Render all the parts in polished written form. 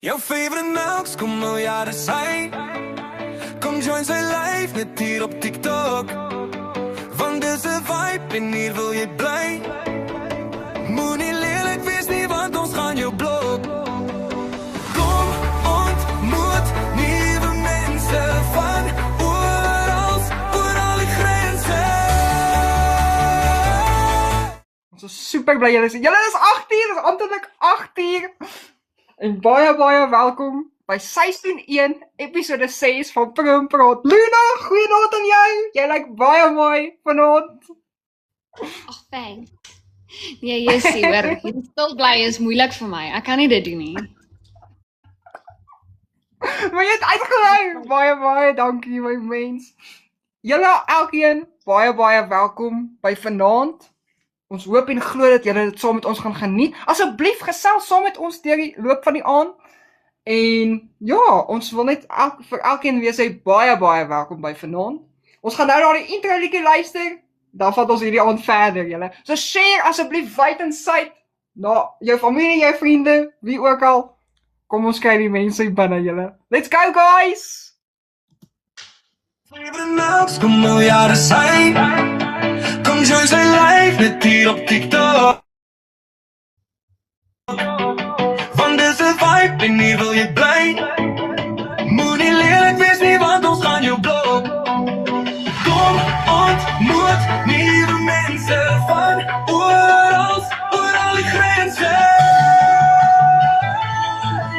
Jouw favorite melks, kom miljarden zijn. Kom join zijn live, net hier op TikTok. Want deze vibe, en hier wil je blij. Moet niet lelijk, wees niet, want ons gaan je blok. Kom, ontmoet nieuwe mensen van overal, oor alle grenzen. Ons is super blij julle is. Julle is 18, dit is amptelik 18. En baie welkom by seisoen 1, episode 6 van Prim Praat. Luna, goeienaand aan jou. Jy lyk baie mooi vanaand. Ag, fyn. Nee, Jessie, hoor, jy stil bly is moeilik vir my. Ek kan nie dit doen nie. Maar jy het uitgehou. Baie dankie my mens. Julle elkeen baie welkom by vanaand. Ons hoop en glo dat julle dit saam met ons gaan geniet. Asseblief gesels saam met ons deur die loop van die aand. En ja, ons wil net vir elkeen weer sê baie welkom by vanaand. Ons gaan nou na die intro liedjie luister. Dan vat ons hierdie aand verder, julle. So share asseblief wyd en suid na jou familie, jou vriende, wie ook al. Kom ons kry die mense hier binne, julle. Let's go guys. Favorite melks, kom miljarden zijn. Kom join zijn live, net hier op TikTok. Want deze vibe, en hier wil je blij. Moet niet lelijk, wees niet, want ons gaan je blok. Kom, ontmoet nieuwe mensen van overal, oor alle grenzen.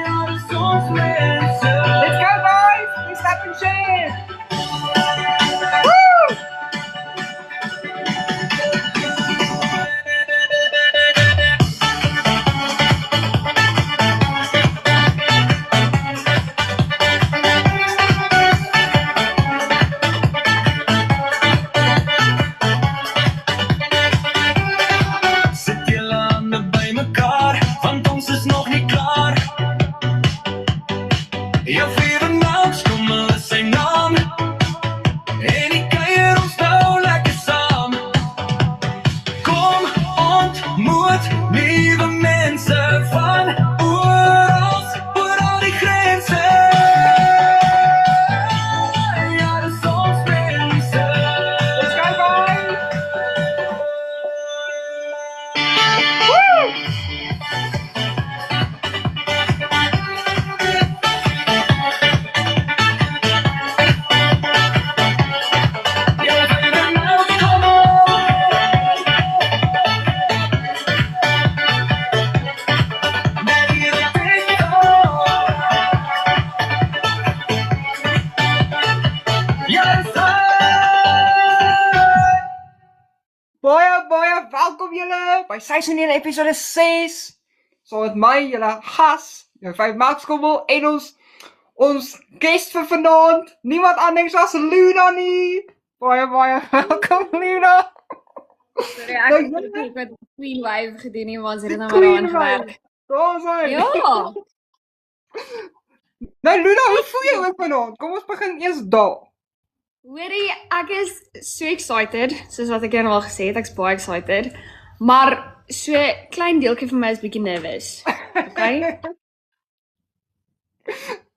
Ja, dus ons mensen. Let's go guys. Please stop and share. Woo! Zet je landen bij elkaar, want ons is nog niet klaar. Jouw favorite melks, kom maar zijn naam. En ik kan je ons nou lekker samen. Kom, ontmoet nieuwe mensen van overal, oor al die grenzen. Ja, dat is ons mensen. Let's go guys. Woo! Jouw favorite melks, kom op. Net hier op TikTok. Ja, dat is Baie welkom julle by seisoen 1 episode 6. So met my julle gas, jou 5 Maxkommel en ons guest vir vanaand. Niemand anders as Luna nie. Baie welkom Luna. Sorry, ek het Nou, dit met Queen Wave gedoen nie, maar ons het dit nou maar Queen aangewerk. Daar is hy. Ja. Nou Luna, hoe voel jy oor vanaand? Kom ons begin eers daar. Hoorie, ek is so excited, soos wat ek jou nou al gesê het, ek's baie excited. Maar so klein deeltjie van my is bietjie nervous. Okay?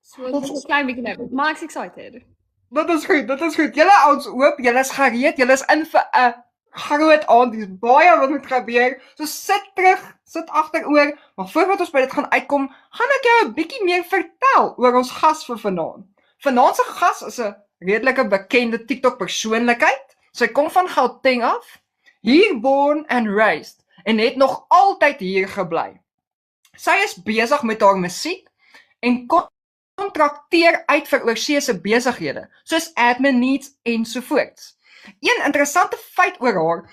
So 'n klein bietjie nervous, maar ek's excited. Dit is goed. Julle ons hoop julle is gereed. Julle is in vir 'n groot aand. Dis baie wat moet gebeur. So sit terug, sit agteroor. Maar voordat ons by dit gaan uitkom, gaan ek jou 'n bietjie meer vertel oor ons gas vir vanaand. Vanaand se gas is 'n redelike bekende TikTok persoonlikheid. Sy kom van Gauteng af, hier born and raised en het nog altyd hier gebly. Sy is besig met haar musiek en kontrakteer uit vir oorseese besighede, soos admin needs ensovoorts. Een interessante feit oor haar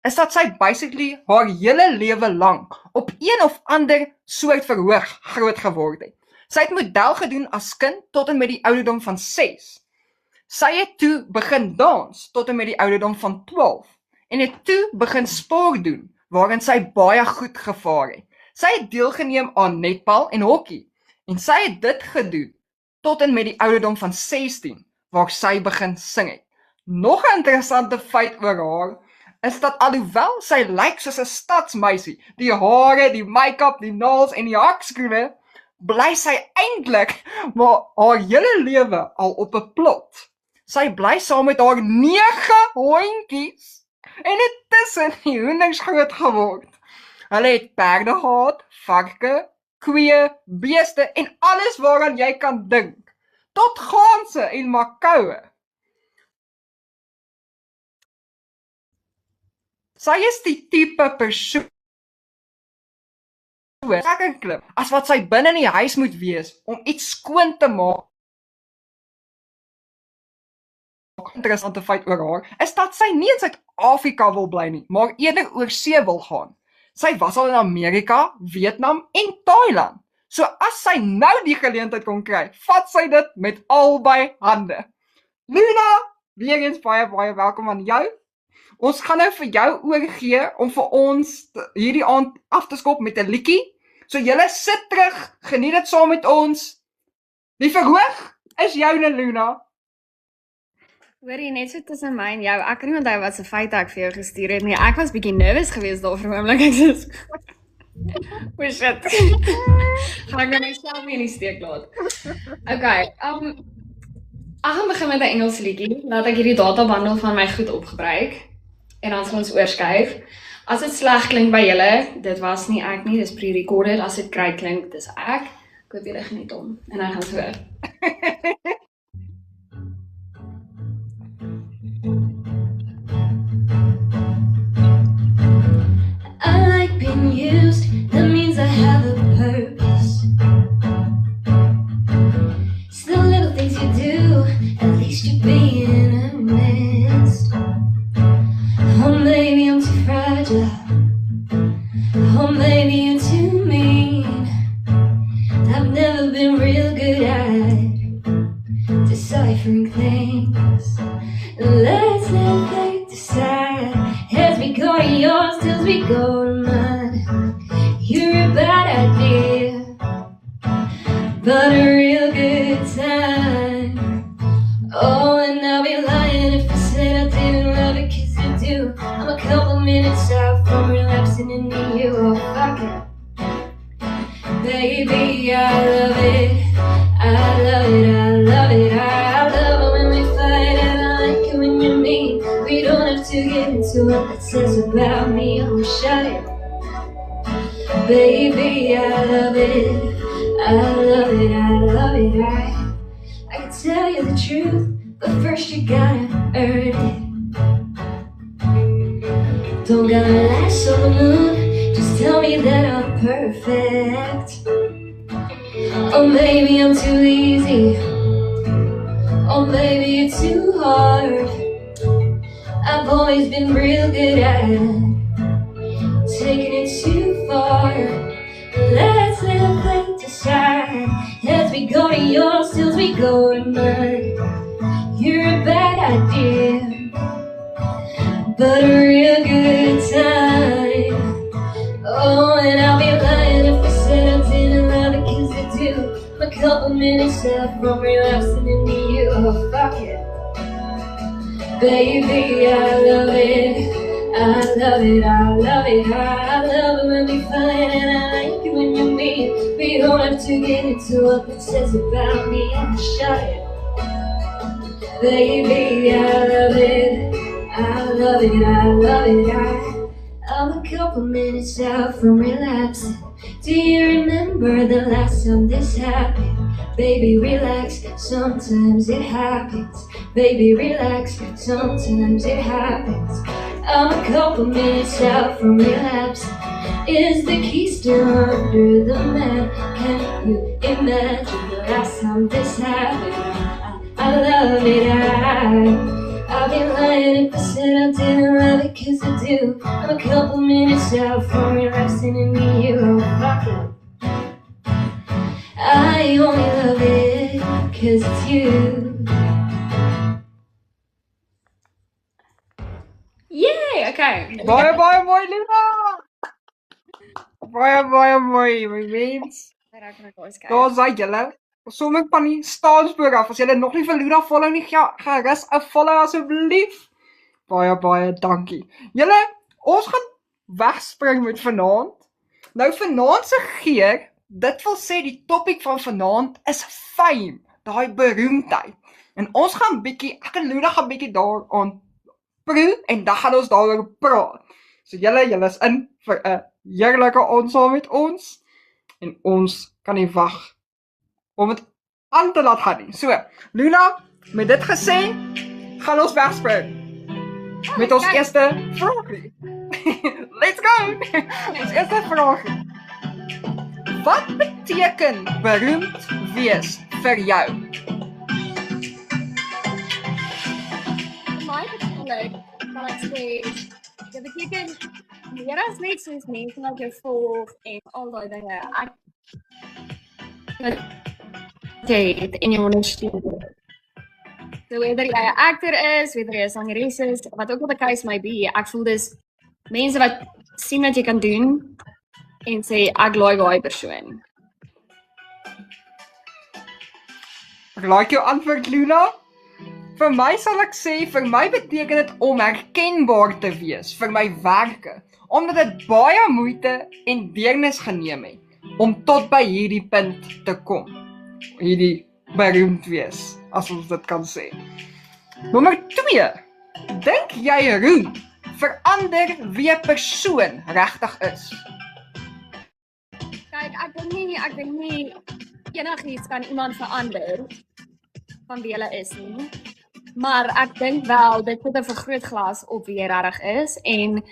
is dat sy basically haar hele lewe lank op een of ander soort verhoog groot geword het. Sy het model gedoen as kind tot en met die ouderdom van 6. Sy het toe begin dans tot en met die ouderdom van 12 en het toe begin sport doen waarin sy baie goed gevaar het. Sy het deelgeneem aan netbal en hokkie en sy het dit gedoen tot en met die ouderdom van 16 waar sy begin sing het. Nog 'n interessante feit oor haar is dat alhoewel sy lyk soos 'n stadsmeisie, die hare, die make-up, die naels en die hakskoene, bly sy eintlik maar haar hele lewe al op 'n plot. Sy bly saam met haar 9 hondjies en het tussen die hoendings groot geword. Hulle het perde gehad, varke, koeie, beeste en alles waaraan jy kan dink. Tot ganse en makoue. Sy is die tipe persoon klim as wat sy binne in die huis moet wees om iets skoon te maak. Interessante feit oor haar is dat sy nie in Suid-Afrika wil bly nie, maar eerder oor see wil gaan. Sy was al in Amerika, Vietnam en Thailand. So as sy nou die geleentheid kon kry, vat sy dit met albei hande. Luna, weer eens baie welkom aan jou. Ons gaan nou vir jou oorgee om vir ons hierdie aand af te skop met 'n liedjie. So julle sit terug, geniet dit saam met ons. Die verhoog is joune, Luna. Hoorie, net so tussen my en jou, ek kan nie onthou wat se feite ek vir jou gestuur het nie. Ek was bietjie nervous geweest daar vir 'n oomblik. Ek sê, oh shit. Gaan ek myself nie in die steek laat. Okay, ek gaan begin met 'n Engelse liedjie, laat ek hierdie databundel van my goed opgebruik en dan sal ons oorskuif. As dit sleg klink by julle, dit was nie ek nie, dis pre-recorded. As dit kry klink, dis ek. Ek hoop julle geniet hom en hy gaan so. I like being used, that means I have a purpose. It's the little things you do, at least you're being honest. Oh, maybe I'm too fragile. Oh, maybe you're too mean. I've never been real good at deciphering things. Let's let fate decide. Heads we go to yours, tails we go to mine. You're a bad idea, but a real good time. Oh, and I'll be lying if I said I didn't love it, 'cause I do. I'm a couple minutes out from relapsing into you. Oh, fuck it. Baby, I love it. I love it, I love it. I love it when we fight, and I like it when you're mean. We don't have to get into what that says about me. Oh, shut it. Baby, I love it. I love it, I love it. I can tell you the truth, but first you gotta earn it. Don't gotta last on the moon, just tell me that I'm perfect. Oh, maybe I'm too easy. Oh, maybe you're too hard. I've always been real good at taking it too far. Let's let fate decide. As we go to yours, till we go to mine. You're a bad idea, but a real good time. Oh, and I'll be lying if I said I didn't love it, 'cause I do. I'm a couple minutes out from relapsing into you. Oh, fuck it. Baby, I love it. I love it, I love it. I love it when we fight, and I like it when you're mean. We don't have to get into what it says about me. I'm shut it. Baby, I love it. I love it, I love it. I'm a couple minutes out from relapsing. Do you remember the last time this happened? Baby, relax, sometimes it happens. Baby, relax, sometimes it happens. I'm a couple minutes out from relapse. Is the key still under the mat? Can you imagine the last time this happened? I love it, I'd be lying if I said I didn't love it, 'cause I do. I'm a couple minutes out from relapsing into you. Oh, fuck it. I only love it 'cause it's you. Yay, okay. Baie mooi, Luna. Baie mooi, my mens. Daar is julle. Sommer van die staanspoor af. As julle nog nie vir Luna follow nie, gerus 'n follow asseblief. Baie dankie. Julle, ons gaan wegspring met vanaand. Nou vanaand se geer dit wil sê die topik van vanaand is fame, daai beroemdheid. En ons gaan bietjie, ek en Luna gaan bietjie daaraan proe en dan gaan ons daaroor praat. So julle is in vir 'n heerlike aand saam met ons en ons kan nie wag om dit aan te laat gaan nie. So, Luna, met dit gesê, gaan ons wegspring met ons eerste vraagie. Let's go! Ons eerste vraagie. Wat beteken beroemd wees vir jou? My persoonlik, sal ek sê, dit beteken meer as net soos mense wat jou volg en al daai dinge. Ek het in jou ondersteuning. So whether jy 'n actor is, whether jy 'n sangeres is, wat ook al die case may be, ek voel dis mense wat sien wat jy kan doen en sê ek like daai persoon. Ek like jou antwoord, Luna. Vir my sal ek sê, vir my beteken dit om herkenbaar te wees vir my werke, omdat dit baie moeite en deernis geneem het om tot by hierdie punt te kom. Hierdie beroemd wees, as ons dit kan sê. Nommer 2. Dink jy roem verander wie 'n persoon regtig is? Kyk, ek dink nie enigiets kan iemand verander van wie hulle is nie. Maar ek dink wel dit sit 'n vergrootglas op wie jy regtig is en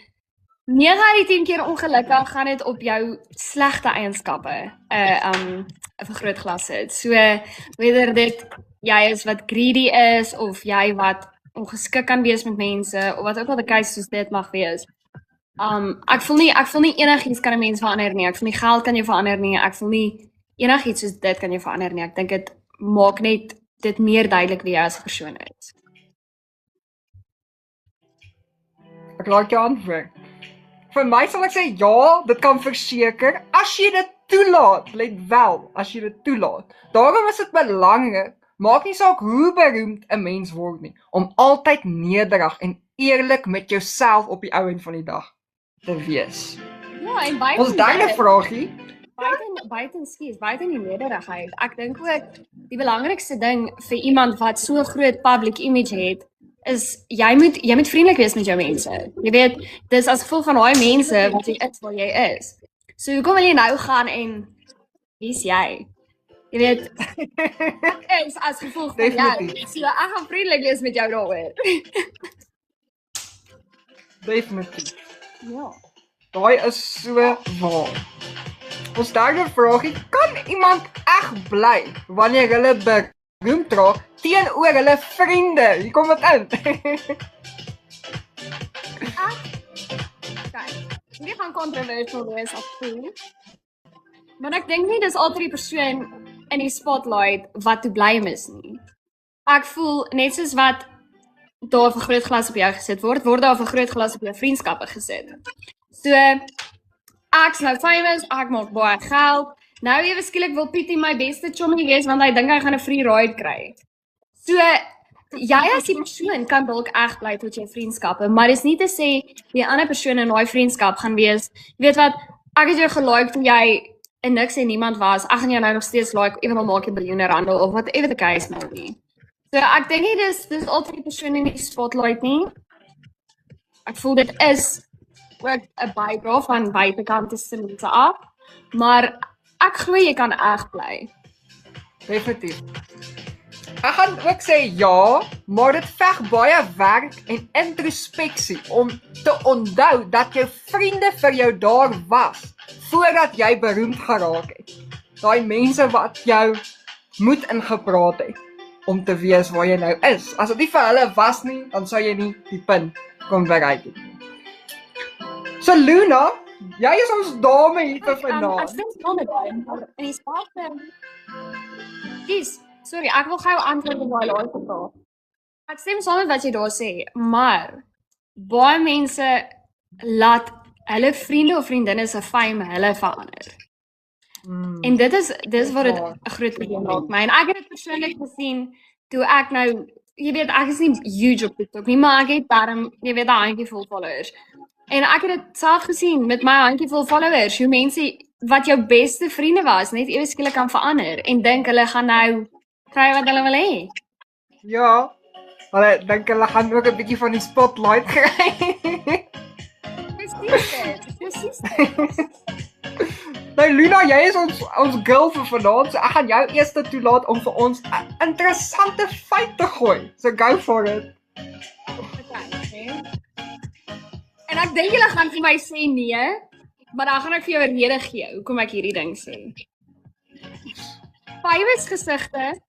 9 uit die 10 keer ongelukkig gaan dit op jou slegte eienskappe 'n vergrootglas sit. So whether dit jy is wat greedy is of jy wat ongeskik kan wees met mense of wat ook al die case soos dit mag wees. Ek voel nie enigiets kan 'n mens verander nie. Ek voel nie geld kan jou verander nie. Ek voel nie enigiets soos dit kan jou verander nie. Ek dink dit maak net dit meer duidelik wie jy as 'n persoon is. Ek like jou antwoord. Vir my sal ek sê ja, dit kan verseker as jy dit toelaat. Let wel, as jy dit toelaat. Daarom is dit belangrik, maak nie saak hoe beroemd 'n mens word nie, om altyd nederig en eerlik met jouself op die ou end van die dag te wees. Ja, en buiten Ons derde vraagie. buiten die nederigheid. Ek dink ook die belangrikste ding vir iemand wat so 'n groot public image het, is jy moet vriendelik wees met jou mense. Jy weet, dis as gevolg van daai mense wat jy is waar jy is. So hoekom wil jy nou gaan en wie's jy? Jy weet, ek is as gevolg van jou. Definitief. So ek gaan vriendelik wees met jou daaroor. Definitief. Ja. Daai is so waar. Ons derde vraagie, kan iemand eg bly wanneer hulle beroemd raak teenoor hulle vriende? Hier kom dit in. Kyk, hierdie gaan controversial wees of voel. Maar ek dink nie dis altyd die persoon in die spotlight wat toe blame is nie. Ek voel net soos wat daar 'n vergrootglas op jou gesit word, word daar 'n vergrootglas op jou vriendskappe gesit. So ek's nou famous, ek maak baie geld. Nou ewe skielik wil Pietie my beste chommy wees want hy dink hy gaan 'n free ride kry. So jy as die persoon kan dalk eg bly tot jou vriendskappe, maar dis nie te sê die ander persoon in daai vriendskap gaan wees, jy weet wat, ek het jou gelike toe jy en niks en niemand was, ek gaan jou nou nog steeds like, ewenal maak jy biljoene rande of whatever the case may be. So ek dink nie dis altyd die persoon in die spotlight nie. Ek voel dit is ook 'n bydra van buitekant se mense af, maar ek glo jy kan eg bly. Definitief. Ek gaan ook sê ja, maar dit veg baie werk en introspeksie om te onthou dat jou vriende vir jou daar was voordat jy beroemd geraak het. Daai mense wat jou moed ingepraat het om te wees waar jy nou is. As dit nie vir hulle was nie, dan sou jy nie die punt kon bereik het nie. So Luna, jy is ons dame hier vir Ek vanaand. stem saam met daai, maar in die spate. Sorry, ek wil gou antwoord op daai laaste vraag. Ek stem saam met wat jy daar sê, maar baie mense laat hulle vriende of vriendinne se fame hulle verander. En dit is wat dit 'n groot probleem maak my. En ek het dit persoonlik gesien toe ek nou, jy weet, ek is nie huge op TikTok nie, maar ek het daarom, jy weet, 'n handjievol followers. En ek het dit self gesien met my handjievol followers, hoe mense wat jou beste vriende was, net ewe skielik kan verander en dink hulle gaan nou kry wat hulle wil hê. Ja. Hulle dink hulle gaan ook 'n bietjie van die spotlight kry. Presies. Nou Luna, jy is ons girl vir vanaand, so ek gaan jou eers toelaat om vir ons 'n interessante feit te gooi. So go for it. Okay. En ek dink julle gaan vir my sê nee, maar dan gaan ek vir jou 'n rede gee hoekom ek hierdie ding sê. Virusgesigte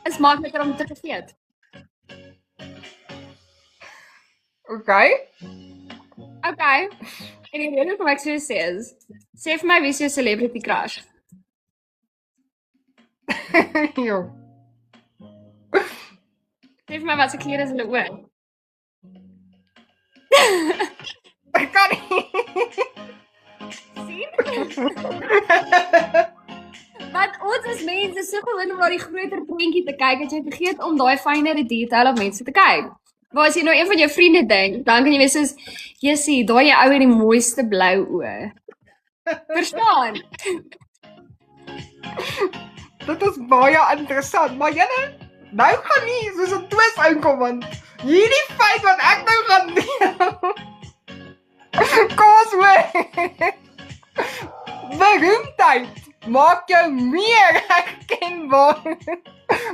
is makliker om te vergeet. Okay. Okay. En die rede hoekom ek so sê is, sê vir my wie is jou celebrity crush? Jo. Sê vir my wat se klere is hulle oor? Ek kan nie. Sien? Want ons as mense is so gewoond om na die groter prentjie te kyk, dat jy vergeet om daai fynere detail op mense te kyk. Maar as jy nou een van jou vriende dink, dan kan jy wees soos, Jessie, daai jy ou met die mooiste blou oë. Verstaan? Dit is baie interessant, maar julle, nou gaan nie soos 'n twist uitkom, want hierdie feit wat ek nou gaan deel. Kom ons hoor. Beroemdheid maak jou meer herkenbaar.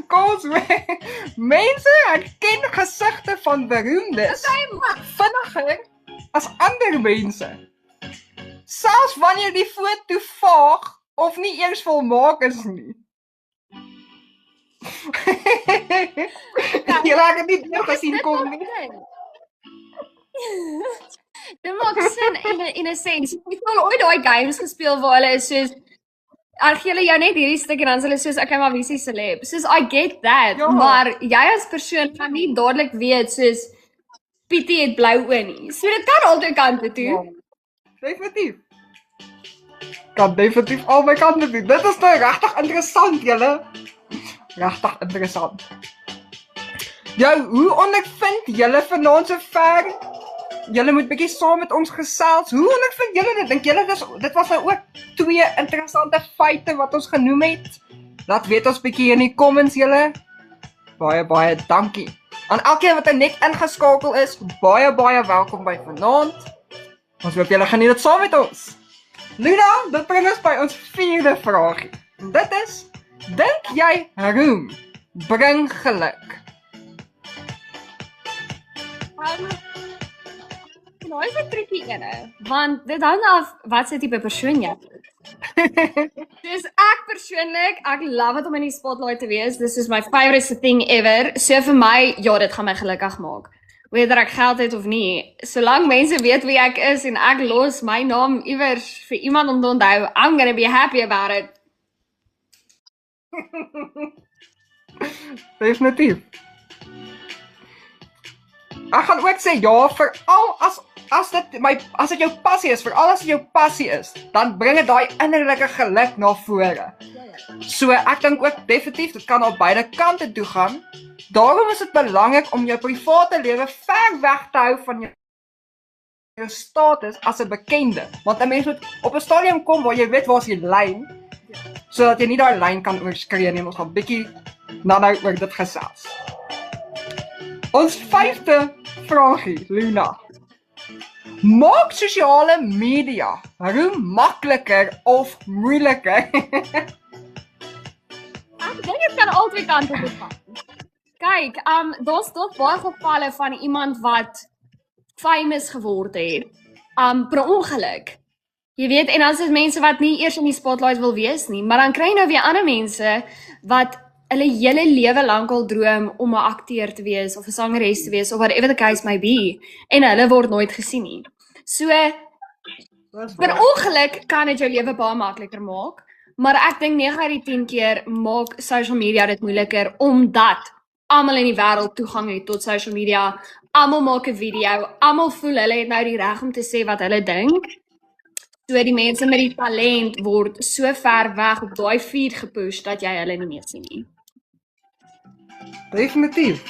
Kom ons hoor. Mense herken gesigte van beroemdes vinniger as ander mense. Selfs wanneer die foto vaag of nie eers volmaak is nie. Jy raak dit nie gesien kom nie. Dit maak sin in 'n sens. Ek het al ooit daai games gespeel waar hulle is soos ag julle jou net hierdie stuk en dan is hulle soos okay maar wie is die celeb? Soos I get that, Ja. maar jy as persoon gaan nie dadelik weet soos Pietie het blou oë nie. So dit kan albei kante toe. Ja, definitief. Kan definitief albei kante toe. Dit is nou regtig interessant, julle. Regtig interessant. Ja, hoe ondervind julle vanaand so ver? Julle moet bietjie saam met ons gesels. Hoe ondervind julle dit? Dink julle dit was nou ook 2 interessante feite wat ons genoem het? Laat weet ons bietjie in die comments julle. Baie dankie. Aan elkeen wat net ingeskakel is, baie welkom by vanaand. Ons hoop julle geniet dit saam met ons. Luna, dit bring ons by ons 4de vraagie. En dit is, dink jy roem bring geluk? Nou is dit tricky ene, want dit hang af wat se tipe persoon jy is. Dus ek persoonlik, ek love dit om in die spotlight te wees. This is my favorite thing ever. So vir my, ja, dit gaan my gelukkig maak. Whether ek geld het of nie, solank mense weet wie ek is en ek los my naam iewers vir iemand om te onthou, I'm gonna be happy about it. Definitief. Ek gaan ook sê ja, veral as dit jou passie is, veral as dit jou passie is, dan bring dit daai innerlike geluk na vore. So ek dink ook definitief dit kan op beide kante toe gaan. Daarom is dit belangrik om jou private lewe ver weg te hou van jou status as 'n bekende. Want 'n mens moet op 'n stadium kom waar jy weet waar is die lyn, sodat jy nie daai lyn kan oorskree nie. Ons gaan bietjie nou oor dit gesels. Ons 5de vraagie, Luna. Maak sosiale media roem makliker of moeiliker? Ek dink dit kan albei kante toe gaan. Kyk, daar's tog baie gevalle van iemand wat famous geword het, per ongeluk. Jy weet, en as dit mense wat nie eers in die spotlight wil wees nie, maar dan kry jy nou weer ander mense wat hulle hele lewe lank al droom om 'n akteur te wees of 'n sangeres te wees of whatever the case may be, en hulle word nooit gesien nie. So per ongeluk kan dit jou lewe baie makliker maak, maar ek dink 9 uit die 10 keer maak social media dit moeiliker omdat almal in die wêreld toegang het tot social media. Almal maak 'n video, almal voel hulle het nou die reg om te sê wat hulle dink. So die mense met die talent word so ver weg op daai feed gepush dat jy hulle nie meer sien nie. Definitief.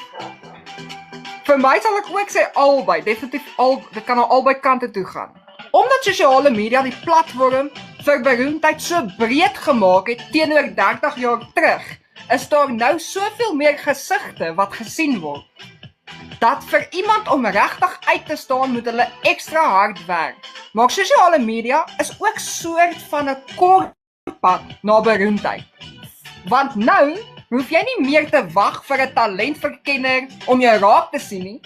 Vir my sal ek ook sê albei, definitief dit kan aan albei kante toe gaan. Omdat sosiale media die platform vir beroemdheid so breed gemaak het teenoor 30 jaar terug, is daar nou soveel meer gesigte wat gesien word. Dat vir iemand om regtig uit te staan moet hulle ekstra hard werk. Maar sosiale media is ook soort van 'n kort pad na beroemdheid. Want nou hoef jy nie meer te wag vir 'n talentverkenner om jou raak te sien nie,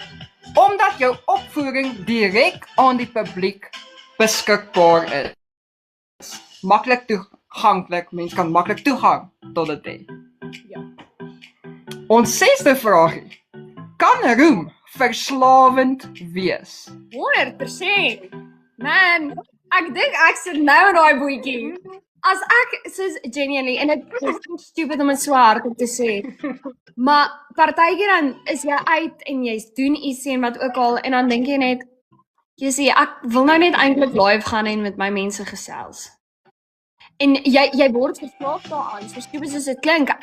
omdat jou opvoering direk aan die publiek beskikbaar is. Maklik toeganklik, mens kan maklik toegang tot dit hê. Ja. Ons 6de vraagie. Kan roem verslawend wees? 100%. Man, ek dink ek sit nou in daai bootjie. As ek, soos genuinely, en dit is stupid om dit so hard te sê, maar partykeer dan is jy uit en jy doen iets en wat ook al, en dan dink jy net, jy sê, ek wil nou net eintlik live gaan en met my mense gesels. En jy word verslaaf daaraan, so stupid soos dit klink.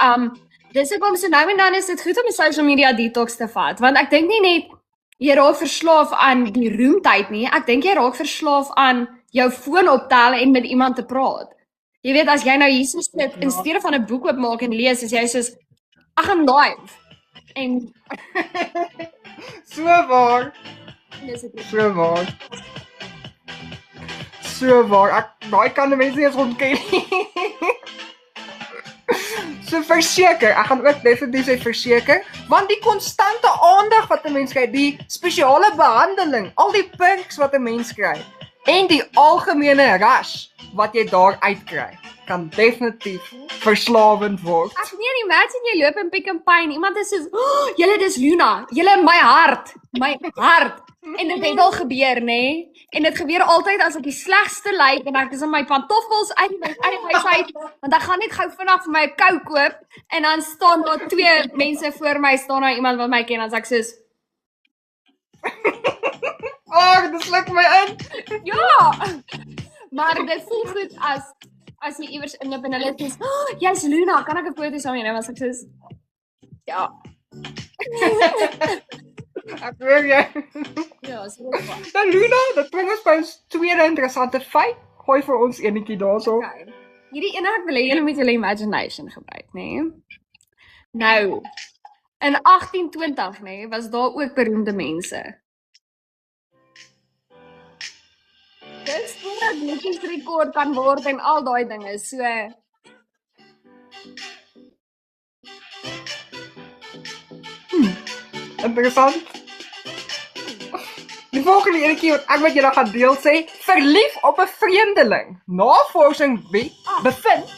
Dis hoekom so nou en dan is dit goed om 'n social media detox te vat, want ek dink nie net jy raak verslaaf aan die roemtyd nie, ek dink jy raak verslaaf aan jou foon optel en met iemand te praat. Jy weet, as jy nou hier so sit, in steede van 'n boek oopmaak en lees, is jy soos, ek gaan live. En So waar, dis dit. so waar. So waar, daai kan mense nie eens ontken nie. So verseker, ek gaan ook definitief sê verseker, want die konstante aandag wat 'n mens kry, die spesiale behandeling, al die perks wat 'n mens kry, en die algemene rush wat jy daar uitkry, kan definitief verslawend word. Ek meen, imagine jy loop in Pick n Pay en iemand is soos, oh, julle dis Luna, julle my hart. En dit het al gebeur, nê? En dit gebeur altyd as ek die slegste lyk en ek is in my pantoffels uit my huis uit, want ek gaan net gou vinnig vir my 'n Coke koop en dan staan daar 2 mense voor my, staan daar iemand wat my ken, en dan sê ek soos, Dit sluk my in. ja. Maar dit voel goed as jy iewers inloop en hulle sê, oh, jy's Luna, kan ek 'n foto saam met jou neem? As ek soos, ja. Ek hoor jy. Ja, so dit was. Nou Luna, dit bring ons by ons tweede interessante feit. Gooi vir ons enetjie daarso. Okay. Hierdie ene ek wil hê julle moet julle imagination gebruik, nê? Nou, in 1820, nê, was daar ook beroemde mense. Dis voordat Guinness rekord kan word en al daai dinge, so Interessant. Die volgende enetjie wat ek met julle gaan deel sê, verlief op 'n vreemdeling. Navorsing bevind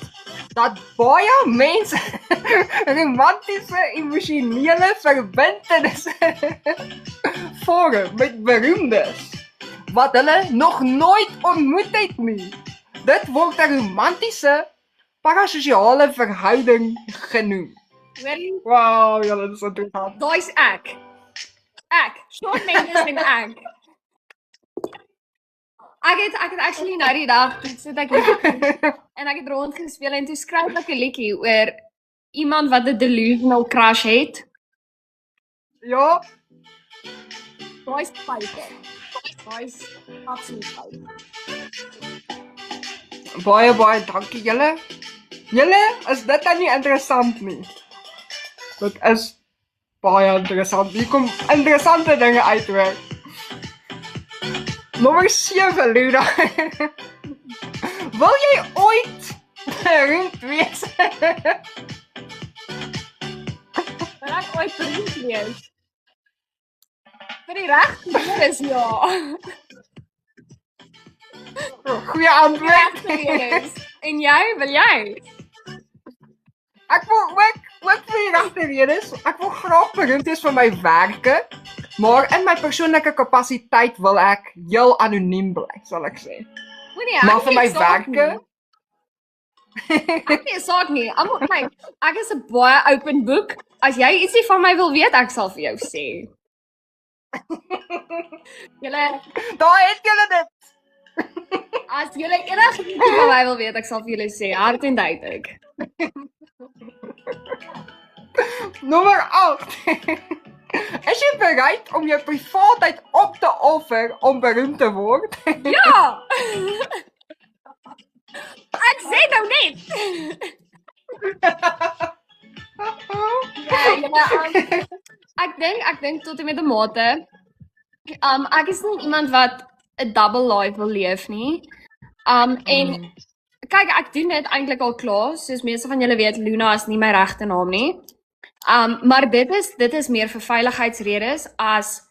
dat baie mense romantiese emosionele verbintenisse vorm met beroemdes wat hulle nog nooit ontmoet het nie. Dit word 'n romantiese parasosiale verhouding genoem. hoorie, Wow, julle dis interessant. daai's ek. Shawn Mendes en ek. Ek het actually nou die dag, toe sit ek en ek het rondgespeel en toe skryf ek 'n liedjie oor iemand wat 'n delusional crush het. Ja, Daai's feite. Daai's absoluut feite. baie dankie julle. Julle, is dit dan nie interessant nie? Dit is baie interessant. Hier kom interessante dinge uit hoor. Nommer 7, Luna. Wil jy ooit beroemd wees? Maar ek ooit beroemd wees. Vir die regte is ja. Goeie antwoord. Regte is. En jy, wil jy? Ek wil ook vir die regte redes. Ek wil graag beroemd wees vir my werke, maar in my persoonlike kapasiteit wil ek heel anoniem bly, sal ek sê. Moenie, Maar vir my werke, Ek nie 'n saak nie. Ek is 'n baie open boek. As jy ietsie van my wil weet, ek sal vir jou sê. Julle, daar het julle dit. as julle enigiets van my wil weet, ek sal vir julle sê, hard en duidelik. Nommer 8. Is jy bereid om jou privaatheid op te offer om beroemd te word? Ja! Ek sê nou net. Ek dink tot en met 'n mate. Ek is nie iemand wat 'n double life wil leef nie. En kyk, ek doen dit eintlik al klaar, soos meeste van julle weet, Luna is nie my regte naam nie. Maar dit is meer vir veiligheidsredes as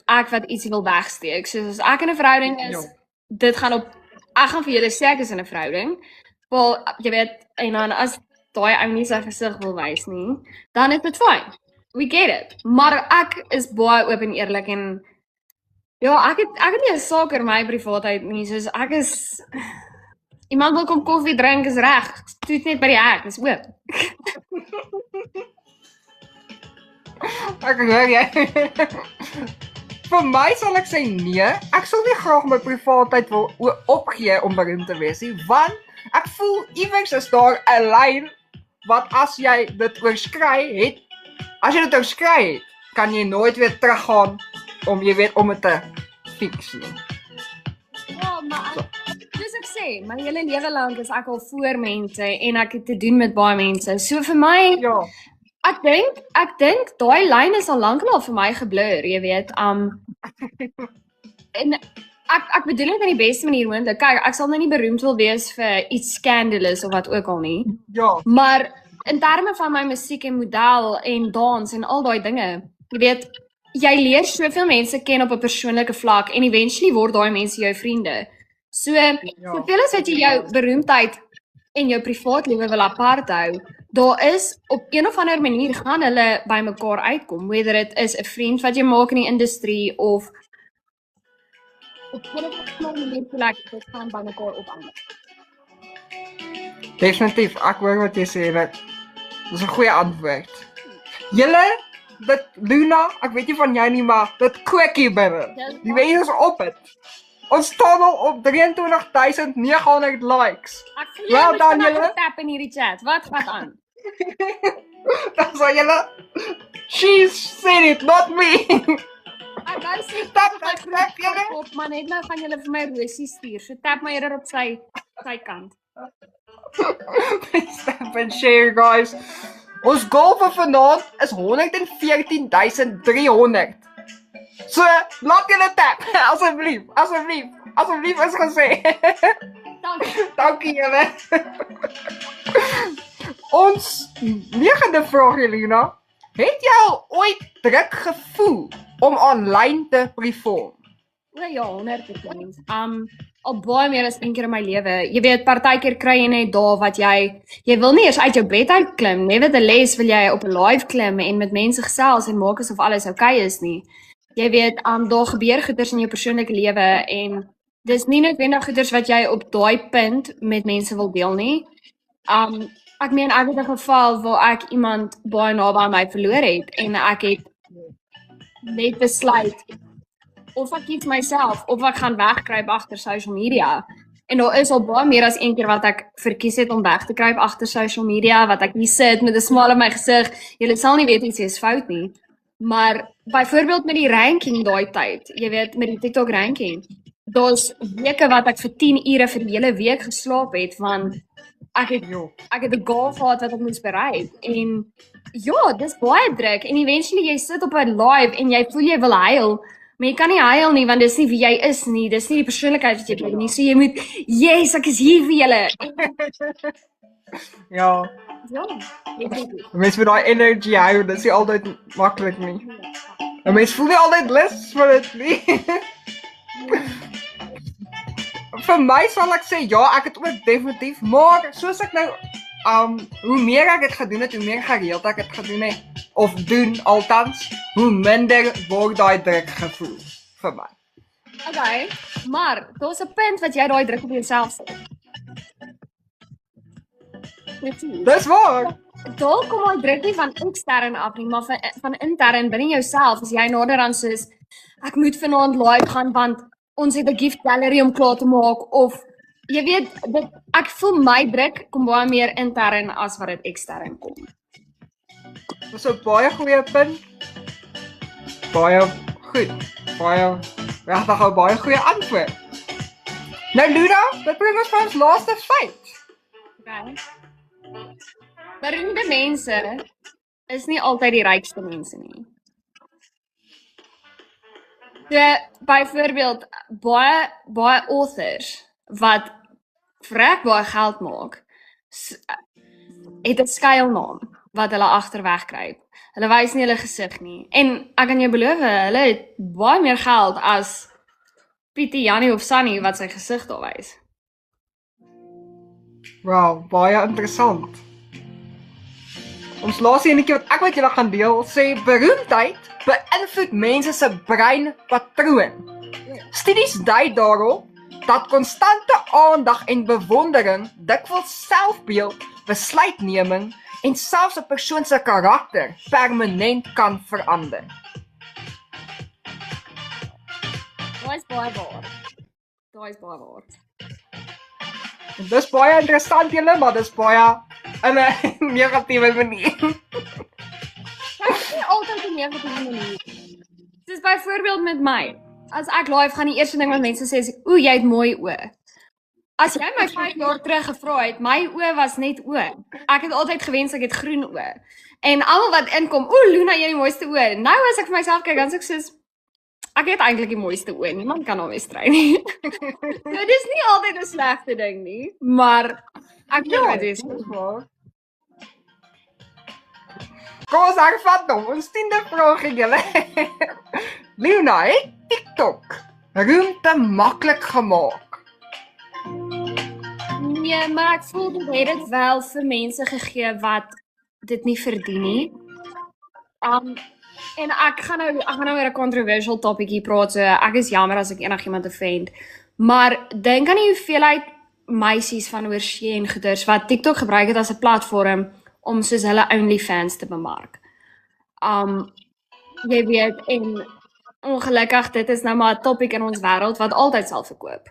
ek wat ietsie wil wegsteek. Soos as ek in 'n verhouding is, dit gaan op ek gaan vir julle sê ek is in 'n verhouding. Wel, jy weet, en dan as daai ou nie sy gesig wil wys nie, dan is dit fyn. We get it. Maar ek is baie oop en eerlik en ja, ek het nie 'n saak oor my privaatheid nie, soos ek is iemand wil kom koffie drink is reg. Toet net by die hek, dis oop. Ek hoor jy. Vir my sal ek sê nee. Ek sal nie graag my privaatheid wil opgee om beroemd te wees nie, want ek voel iewers is daar 'n lyn wat as jy dit oorskry het, kan jy nooit weer teruggaan om jy weet om dit te fix nie. Ja, maar soos ek sê, my hele lewe lank is ek al voor mense en ek het te doen met baie mense. So vir my, Ja. ek dink daai lyn is al lankal vir my geblur, jy weet. En ek bedoel dit in die beste manier moontlik. Kyk, ek sal nou nie beroemd wil wees vir iets scandalous of wat ook al nie. Ja. Maar in terme van my musiek en model en dans en al daai dinge, jy weet, jy leer soveel mense ken op 'n persoonlike vlak en eventually word daai mense jou vriende. Soveel as wat jy jou beroemdheid en jou privaatlewe wil apart hou, daar is op een of ander manier gaan hulle by mekaar uitkom, whether dit is 'n vriend wat jy maak in die industrie of op 'n of ander manier dit gaan by mekaar opeindig. Definitief, ek hoor wat jy sê, dit is 'n goeie antwoord. Julle, dit Luna, ek weet nie van jou nie, maar dit kwik hier binne. Die mense is op dit. Ons staan al op 23.900 likes. Ek voel Well done, jy julle. tap in hierdie chat. Wat gaan aan? Dan sê julle, she said it, not me. Ek wou sê Tap, julle. op, maar net nou gaan julle vir my rosie stuur. So tap my eerder op sy kant. Stop and share, guys. Ons goal vir vanaand is 114.300. So, laat julle tap, asseblief is gesê. Dankie. Dankie julle. Ons 9de vraag, Elina. Het jy al ooit druk gevoel om aanlyn te perform? O ja, 100%. Al baie meer as een keer in my lewe. Jy weet, partykeer kry jy net dae wat jy wil nie eers uit jou bed uit klim, nevertheless wil jy op 'n live klim en met mense gesels en maak asof alles oukei is nie. Jy weet, daar gebeur goeders in jou persoonlike lewe en dis nie noodwendig goeders wat jy op daai punt met mense wil deel nie. Ek meen ek het 'n geval waar ek iemand baie naby aan my verloor het en ek het net besluit of ek iets myself of ek gaan wegkruip agter social media. En daar is al baie meer as een keer wat ek verkies het om weg te kruip agter social media, wat ek hier sit met 'n smaal op my gesig. Julle sal nie weet iets is fout nie. Maar byvoorbeeld met die ranking daai tyd, jy weet met die TikTok ranking, daar's weke wat ek vir 10 ure vir die hele week geslaap het want ek het 'n goal gehad wat ek moes bereik en ja, dis baie druk en eventually jy sit op 'n live en jy voel jy wil huil, maar jy kan nie huil nie want dis nie wie jy is nie, dis nie die persoonlikheid wat jy het nie, so jy moet yes, ek is hier vir julle. Ja. Ja, Mens met daai energy hou, dit is nie altyd maklik nie. En mens voel nie altyd lus vir dit nie. Vir my sal ek sê ja, ek het ook definitief, maar soos ek nou hoe meer ek dit gedoen het, hoe meer gereeld ek dit gedoen het of doen althans, hoe minder word daai druk gevoel vir my. okay, maar daar's 'n punt wat jy daai druk op jouself sit. Presies. Dis waar. Daar kom al druk nie van ekstern af nie, maar van intern binne jouself. As jy nader aan soos ek moet vanaand live gaan want ons het 'n gift gallery om klaar te maak of jy weet, ek voel my druk kom baie meer intern as wat dit ekstern kom. Dis 'n baie goeie punt. baie goed. Regtig 'n baie goeie antwoord. Nou Luna, dit bring ons vir ons laaste feit. Okay. Beroemde mense is nie altyd die rykste mense nie. So, byvoorbeeld, baie authors wat vrek baie geld maak, het 'n skuilnaam wat hulle agterweg kry. Hulle wys nie hulle gesig nie. En ek kan jou beloof, hulle het baie meer geld as Pietie, Jannie of Sunny wat sy gesig daar wys. Wow, baie interessant. Ons laaste enetjie wat ek met julle gaan deel, sê beroemdheid beïnvloed mense se breinpatroon. Studies dui daarop dat konstante aandag en bewondering dikwels selfbeeld, besluitneming en selfs 'n persoon se karakter permanent kan verander. Daai is baie waar. En dis baie interessant julle, maar dis baie in 'n negatiewe manier. Dit is altyd 'n negatiewe manier. Soos byvoorbeeld met my. As ek live gaan, die eerste ding wat mense sê is, "Oeh, jy het mooi oë." As jy my 5 jaar terug gevra het, my oë was net oë. Ek het altyd gewens ek het groen oë. En almal wat inkom, "Oeh, Luna, jy het die mooiste oë." Nou as ek vir myself kyk, dan sê ek soos, ek het eintlik die mooiste oë. Niemand kan daarmee stry nie. So dis nie altyd 'n slegte ding nie, maar ek dink dit is waar. Kom ons hervat hom, ons 10de vraagie julle. Luna, het TikTok roemte maklik gemaak? Nee, maar ek voel dit het dit wel vir mense gegee wat dit nie verdien nie. En ek gaan nou weer 'n controversial topickie praat, so ek is jammer as ek enigiemand offend. Maar dink aan die hoeveelheid meisies van oorsee en goeders wat TikTok gebruik het as 'n platform om soos hulle OnlyFans te bemark. Jy weet, en ongelukkig dit is nou maar 'n topic in ons wêreld wat altyd sal verkoop.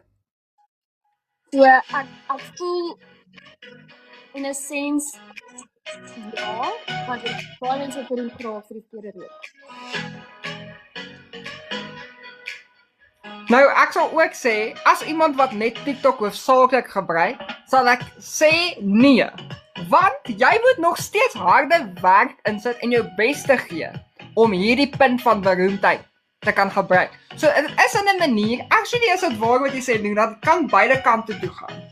So ek voel in 'n sens ja, want dit baie mense vir die vraag vir die tweede rede. Nou, ek sal ook sê, as iemand wat net TikTok hoofsaaklik gebruik, sal ek sê nee. Want jy moet nog steeds harde werk insit en jou bes te gee om hierdie punt van beroemdheid te kan gebruik. So dit is in 'n manier, actually is dit waar wat jy sê, dat dit kan beide kante toe gaan.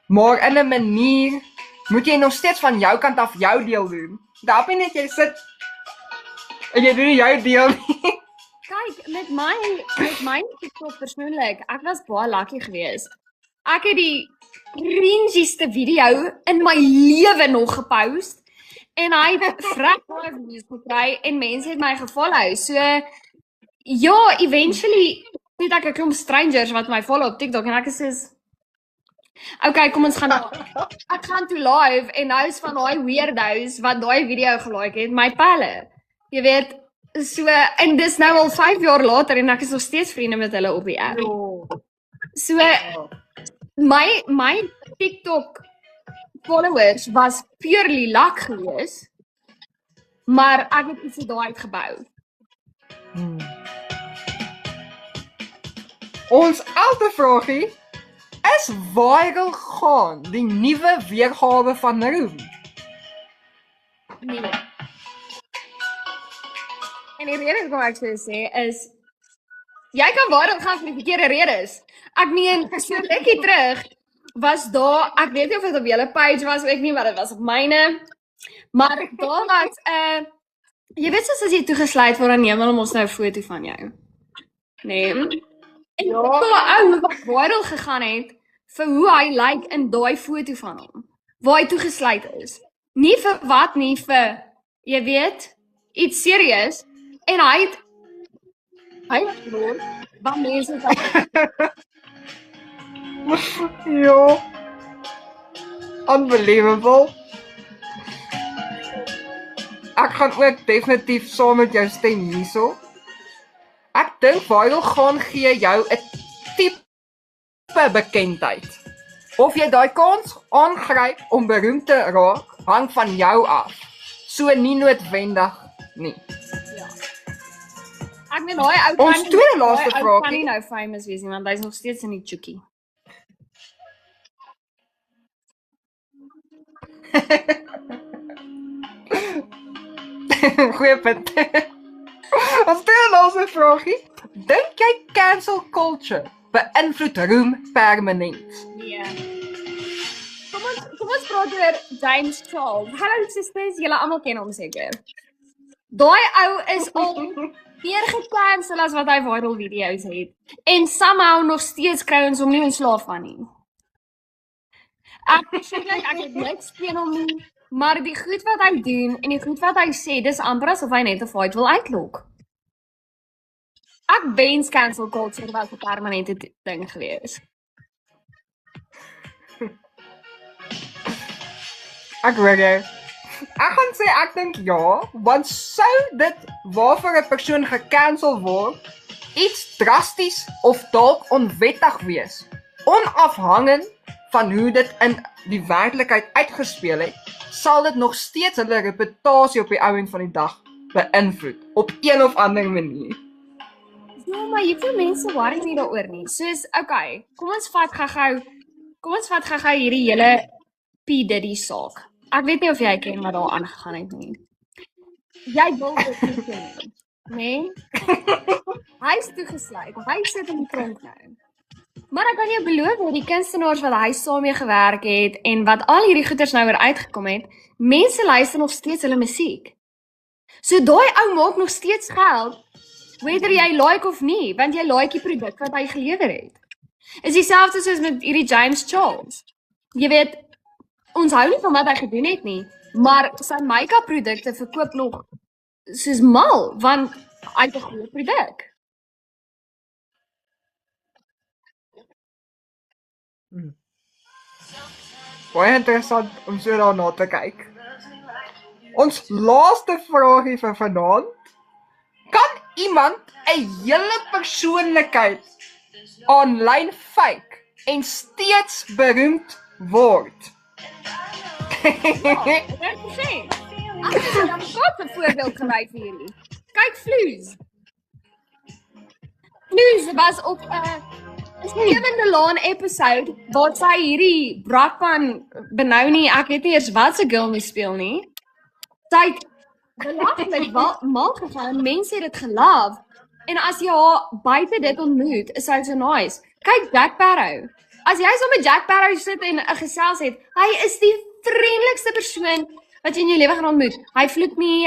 Maar in 'n manier moet jy nog steeds van jou kant af jou deel doen. Daarop net jy sit en jy doen nie jou deel nie. Kyk, met my TikTok persoonlik, ek was baie lucky geweest. Ek het die cringieste video in my lewe nog gepost en hy het vrek baie views gekry en mense het my gefollow. So ja, eventually het ek 'n klomp strangers wat my follow op TikTok en ek is okay, kom ons gaan ek gaan toe live en nou is van daai weirdos wat daai video gelike het, my pelle. Jy weet, so en dis nou al 5 jaar later en ek is nog steeds vriende met hulle op die app. So my TikTok followers was purely luck geweest, maar ek het iets daai uitgebou. Ons elfde vraagie is viral gaan die nuwe weergawe van roem. Nee. En die rede wat ek sê is jy kan viral gaan vir die verkeerde redes. Ek meen, so rukkie terug was daar, ek weet nie of dit op julle page was, ek nie, maar dit was op myne. Maar daar was jy weet soos as jy toegesluit word, dan neem hulle mos nou 'n foto van jou. Nee. En ja, ou wat viral gegaan het vir hoe hy lyk in daai foto van hom, waar hy toegesluit is. Nie vir wat nie, vir jy weet, iets serieus. En hy het gewoon wat mense Ja. Unbelievable. Ek gaan ook definitief saam met jou stem hierso. Ek dink viral gaan gee jou 'n tipe bekendheid. Of jy daai kans aangryp om beroemd te raak, hang van jou af. So nie noodwendig nie. Ek meen daai ou Ons tweede laaste daai ou kan vraagie. nie nou famous wees nie want hy's nog steeds in die chookie. Goeie punt. Ons tweede laaste vraagie. Dink jy cancel culture beïnvloed roem permanent? Nee. Kom ons praat oor James Charles. Hallo sisters, julle almal ken hom seker. Daai ou is al meer gekancel as wat hy viral video's het. En somehow nog steeds kry ons hom nie ontslaaf van nie. Ek het niks teen hom nie, maar die goed wat hy doen en die goed wat hy sê, dis amper asof hy net 'n fight wil uitlok. Ek wens cancel culture was 'n permanente ding gewees. Ek hoor jou. Ek gaan sê ek dink ja, want sou dit waarvoor 'n persoon gekansel word iets drasties of dalk onwettig wees, onafhangend van hoe dit in die werklikheid uitgespeel het, sal dit nog steeds hulle reputasie op die ou end van die dag beïnvloed op een of ander manier. Ja, maar jy voel mense worry nie daaroor nie. Soos, okay, kom ons vat gou-gou hierdie hele P Diddy saak. Ek weet nie of jy ken wat daar aangegaan het nie. Jy wil dit nie ken nie, nee? Hy is toegesluit. Hy sit in die tronk nou. Maar ek kan jou beloof, die kunstenaars wat hy saam mee gewerk het en wat al hierdie goeters nou weer uitgekom het, mense luister nog steeds hulle musiek. So daai ou maak nog steeds geld, whether jy like of nie, want jy like die produk wat hy gelewer het. Is dieselfde soos met hierdie James Charles. Jy weet, ons hou nie van wat hy gedoen het nie, maar sy make-up produkte verkoop nog soos mal, want hy het 'n goeie produk. Baie interessant om so daarna te kyk. Ons laaste vraagie vir vanaand. Kan iemand 'n hele persoonlikheid aanlyn fake en steeds beroemd word? Ek sê, ek het dan gou 'n voorbeeld gebruik vir hierdie. Kyk Vloes. Vloes was op 'n Stewende Laan episode waar sy hierdie Brakpan Benoni, ek weet nie eers wat se girl nie speel nie. Sy het belaglik mal gegaan, mense het dit gelove. En as jy haar buite dit ontmoet, is sy so nice. Kyk Jack Sparrow. As jy so met Jack Sparrow sit en 'n gesels het, hy is die vriendelikste persoon wat jy in jou lewe gaan ontmoet. Hy vloek nie,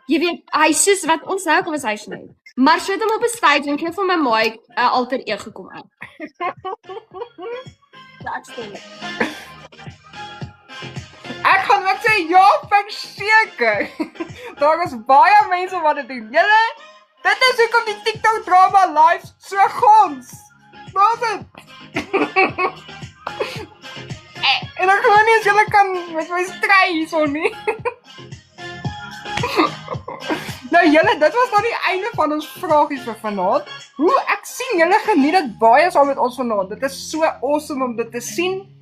jy weet, hy soos wat ons nou conversation het. Maar sit hom op 'n stage en gee vir my mic 'n alter ego kom uit. Ek stem. Ek gaan ook sê ja, verseker. Daar is baie mense wat dit doen. Julle, dit is hoekom die TikTok drama lives so gons. Daar's dit. En ek glo nie as julle kan met my stry hierson nie. Nou julle, dit was dan die einde van ons vragies vir vanaand. Hoe ek sien julle geniet dit baie saam met ons vanaand. Dit is so awesome om dit te sien.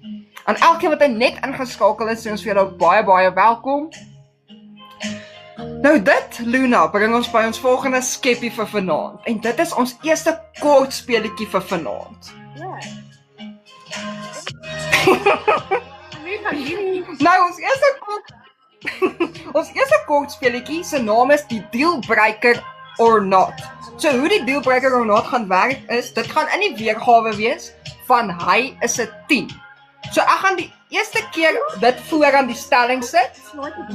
En elkeen wat net ingeskakel is, sê ons vir julle baie welkom. Nou dit, Luna, bring ons by ons volgende skeppie vir vanaand. En dit is ons eerste kort speletjie vir vanaand. Ja. Nee, kan nie. Nou ons eerste kort speletjie se naam is die Dealbreaker or Not. So hoe die Dealbreaker or Not gaan werk is, dit gaan in die weergawe wees van hy is 'n 10. So ek gaan die eerste keer dit vooraan die stelling sit.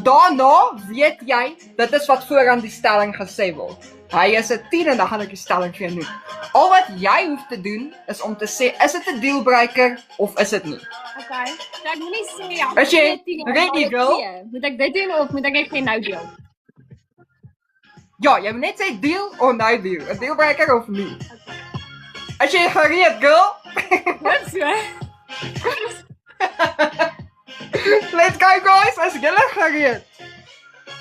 Daarna weet jy, dit is wat vooraan die stelling gesê word. Hy is 'n 10 en dan gaan ek die stelling vir jou noem. Al wat jy hoef te doen is om te sê, is dit 'n dealbreaker of is dit nie? Okay. Ek moet nie sê ja. Is jy ready, girl? Moet ek dit doen of moet ek net sê nou deel? Ja, jy moet net sê deal of no deal. 'n Dealbreaker of nie. Is jy gereed, girl? Wat so? Let's go guys, as julle gereed.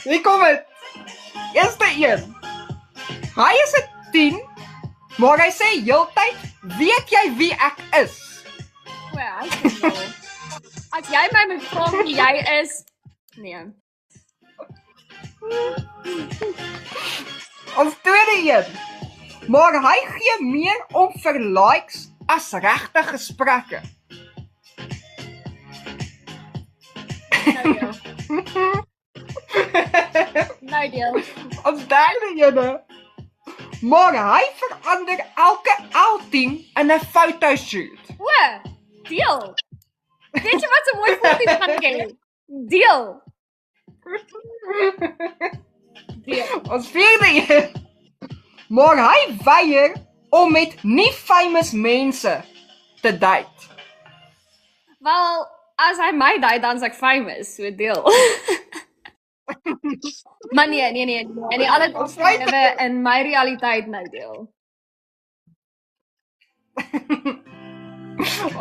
Hier kom dit. Eerste een. Hy is 'n 10, maar hy sê heeltyd, weet jy wie ek is? Wel, as jy my moet vra wie jy is, nee. Ons tweede een. Maar hy gee meer om vir likes as regte gesprekke. No deal. No deal. Ons derde ene. Maar hy verander elke outing in 'n fotoshoot. O, deal. Weet jy wat so mooi foto's gaan gee? Deal. Deal. Ons vierde een. Maar hy weier om met nie famous mense te date. Wel, as hy my date, dan's ek famous, so deal. Maar nee. En die alle Ons lewe in my realiteit nou deel.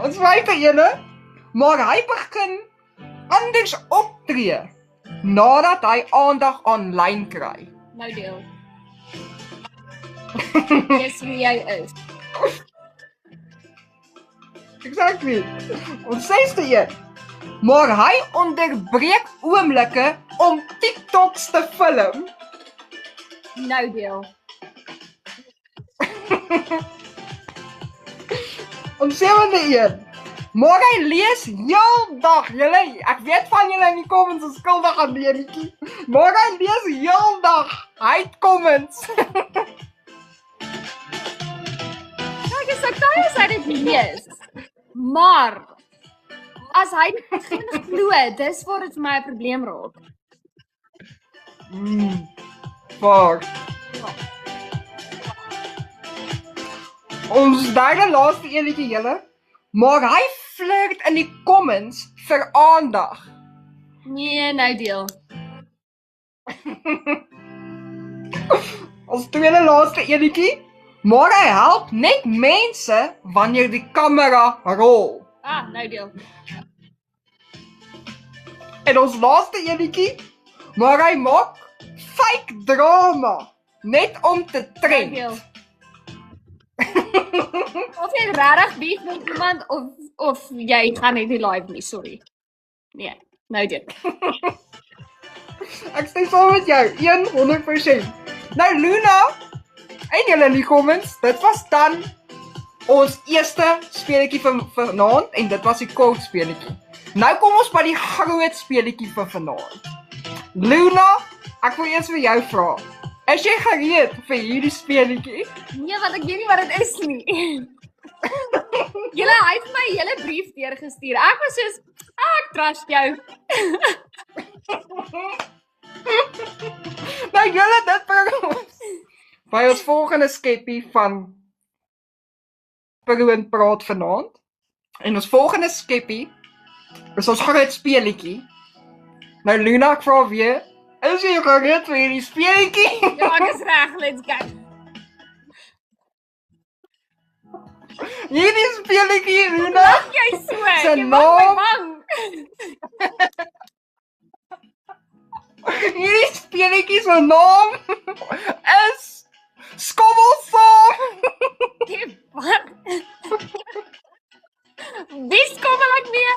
Ons vyfde ene. Maar hy begin anders optree nadat hy aandag aanlyn kry. Nou deel. Dis wie jy is. Exactly. Ons sesde een. Maar hy onderbreek oomblikke om TikToks te film. Nou deel. Ons sewende een. Maar hy lees heeldag. Julle, ek weet van julle in die comments is skuldig aan die enetjie. Maar hy lees heeldag. Hy het comments. Ek is so baie as hy dit lees. Maar as hy dit begin glo, dis waar dit vir my 'n probleem raak. Fuck. Ons derde laaste enetjie julle. Maar hy flirt in die comments vir aandag. Nee, nou deel. Ons tweede laaste enetjie. Maar hy help net mense wanneer die kamera rol. Ah, nou deel. En ons laaste enetjie. Maar hy maak fake drama net om te Nou trend. deel. Of jy regtig beef met iemand of jy gaan net nie live nie, sorry. Nee, nou deel. Ek stem saam met jou, 100%. Nou Luna, en julle in die comments, dit was dan ons eerste speletjie vir vanaand en dit was die kort speletjie. Nou kom ons by die groot speletjie vir vanaand. Luna, ek wil eers vir jou vra. Is jy gereed vir hierdie speletjie? Nee, want ek weet nie wat dit is nie. Julle hy het my hele brief deurgestuur. Ek was soos, ek trust jou. Nou julle, dit bring ons by ons volgende skeppie van Peruin praat vanaand. En ons volgende skeppie is ons groot speletjie. Nou Luna, ek vra weer, is jy gereed vir hierdie speletjie? Ja, ek is reg, let's go. Hierdie speletjie, Luna, Jy so, Sy jy maak my naam- bang. hierdie speletjie se naam is Skommelsam. Die wat? Wie skommel ek nie?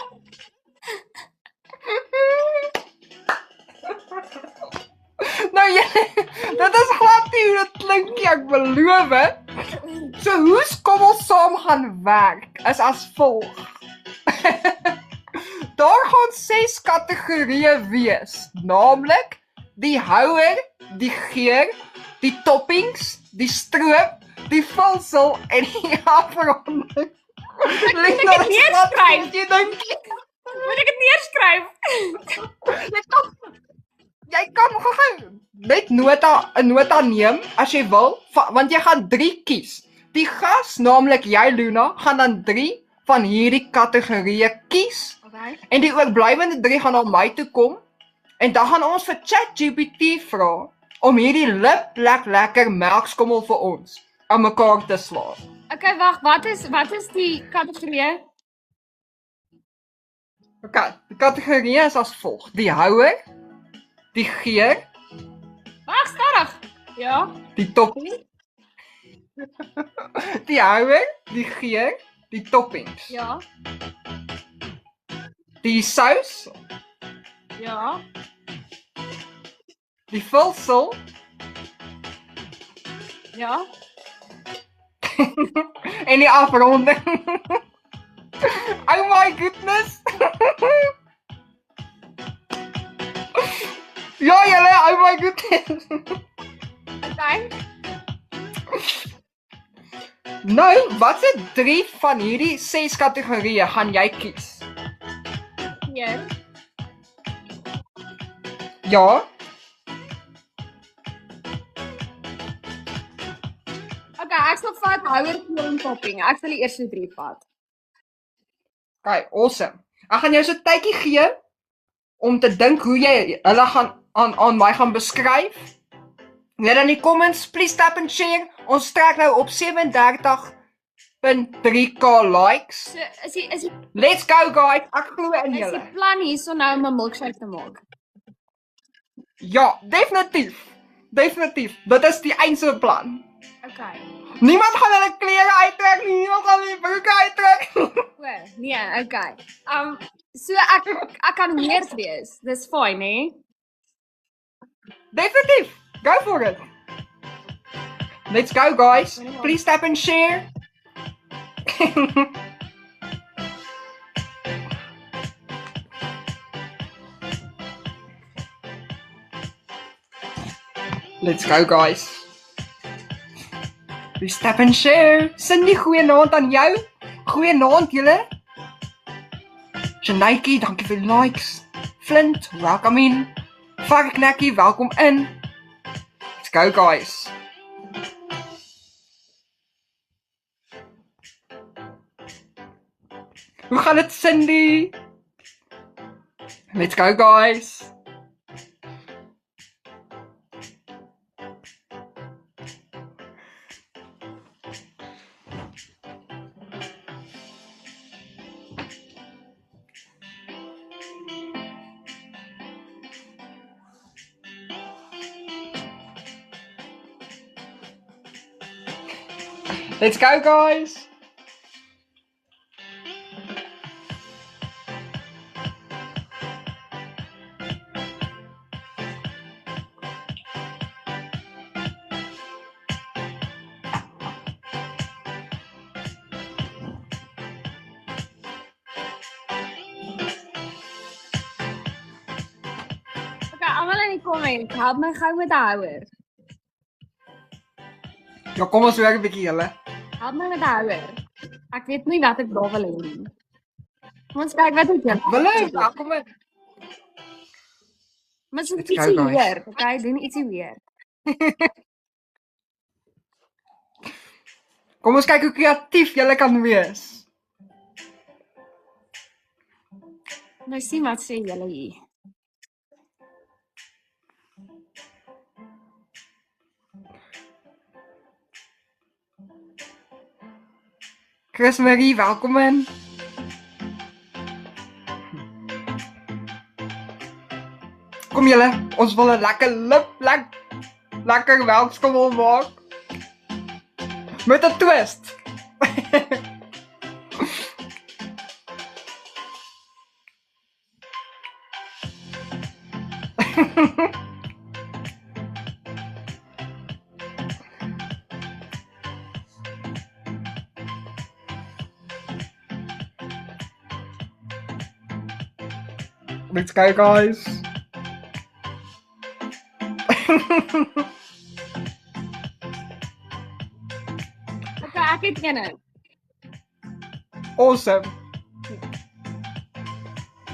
Nou ja, dit is glad nie hoe dit klink nie, ek beloof. So hoe Skommelsam gaan werk is as volg. Daar gaan 6 kategorieë wees, naamlik die houer, die geur, die toppings, die stroop, die vulsel en die afronding. Moet ek dit neerskryf? Jy dink Moet ek dit neerskryf? jy kan gou net 'n nota neem as jy wil, want jy gaan 3 kies. Die gas, naamlik jy Luna, gaan dan 3 van hierdie kategorieë kies. Okay. En die oorblywende 3 gaan na my toe kom en dan gaan ons vir ChatGPT vra om hierdie lekker melkskommel vir ons aan mekaar te slaan. Okay, wag, wat is die kategorie? Okay, die kategorieë is as volg: die houer, die geur, Wag, stadig. Ja. die topping, die houer, die geur, die toppings, Ja. die sous, Ja. die vulsel Ja? En die afronding. Oh my goodness. Ja, julle, oh my goodness. Okay. Nou, wat se 3 van hierdie 6 kategorieë gaan jy kies? Hier. Ja, Okay, ek sal vat houer, kool en topping. Ek sal die eerste 3 vat. okay, awesome. Ek gaan jou so 'n tydjie gee om te dink hoe jy hulle gaan aan my gaan beskryf. Net in die comments, please tap and share. Ons trek nou op 37.3k likes. So, is die Let's go guys, ek glo in is julle. die plan hierso nou om 'n milkshake te maak? Ja, definitief. Definitief. Dit is die eindse plan. Okay. Niemand gaan hulle klere uittrek nie, niemand gaan hulle broeke uittrek. O, nee, okay. So ek kan weird wees. Dis fine, hè? Definitief. Go for it. Let's go guys. Please tap and share. Let's go guys. Please tap and share. Cindy, goeienaand aan jou. Goeienaand julle. Shanaiki, dankie vir die likes. Flint, welcome in. Varknekkie, welkom in. Let's go guys. Hoe gaan dit Cindy? Let's go guys. Let's go guys. Okay, almal in die comment, help my gou met die houer. Ja, kom ons werk 'n bietjie julle. Help my met die houer. Ek weet nie wat ek daar wil hê nie. Ons kyk wat ek doen. Wille, kom maar. Maar so Let's ietsie go, guys. weer, okay, doen ietsie weer. Kom ons kyk hoe kreatief julle kan wees. Nou sien wat sê julle hier. Chris Marie, welkom in. Kom julle, ons wil 'n lekker lekker melkskommel maak. Met 'n twist. Let's go guys. Okay, ek het een. Awesome.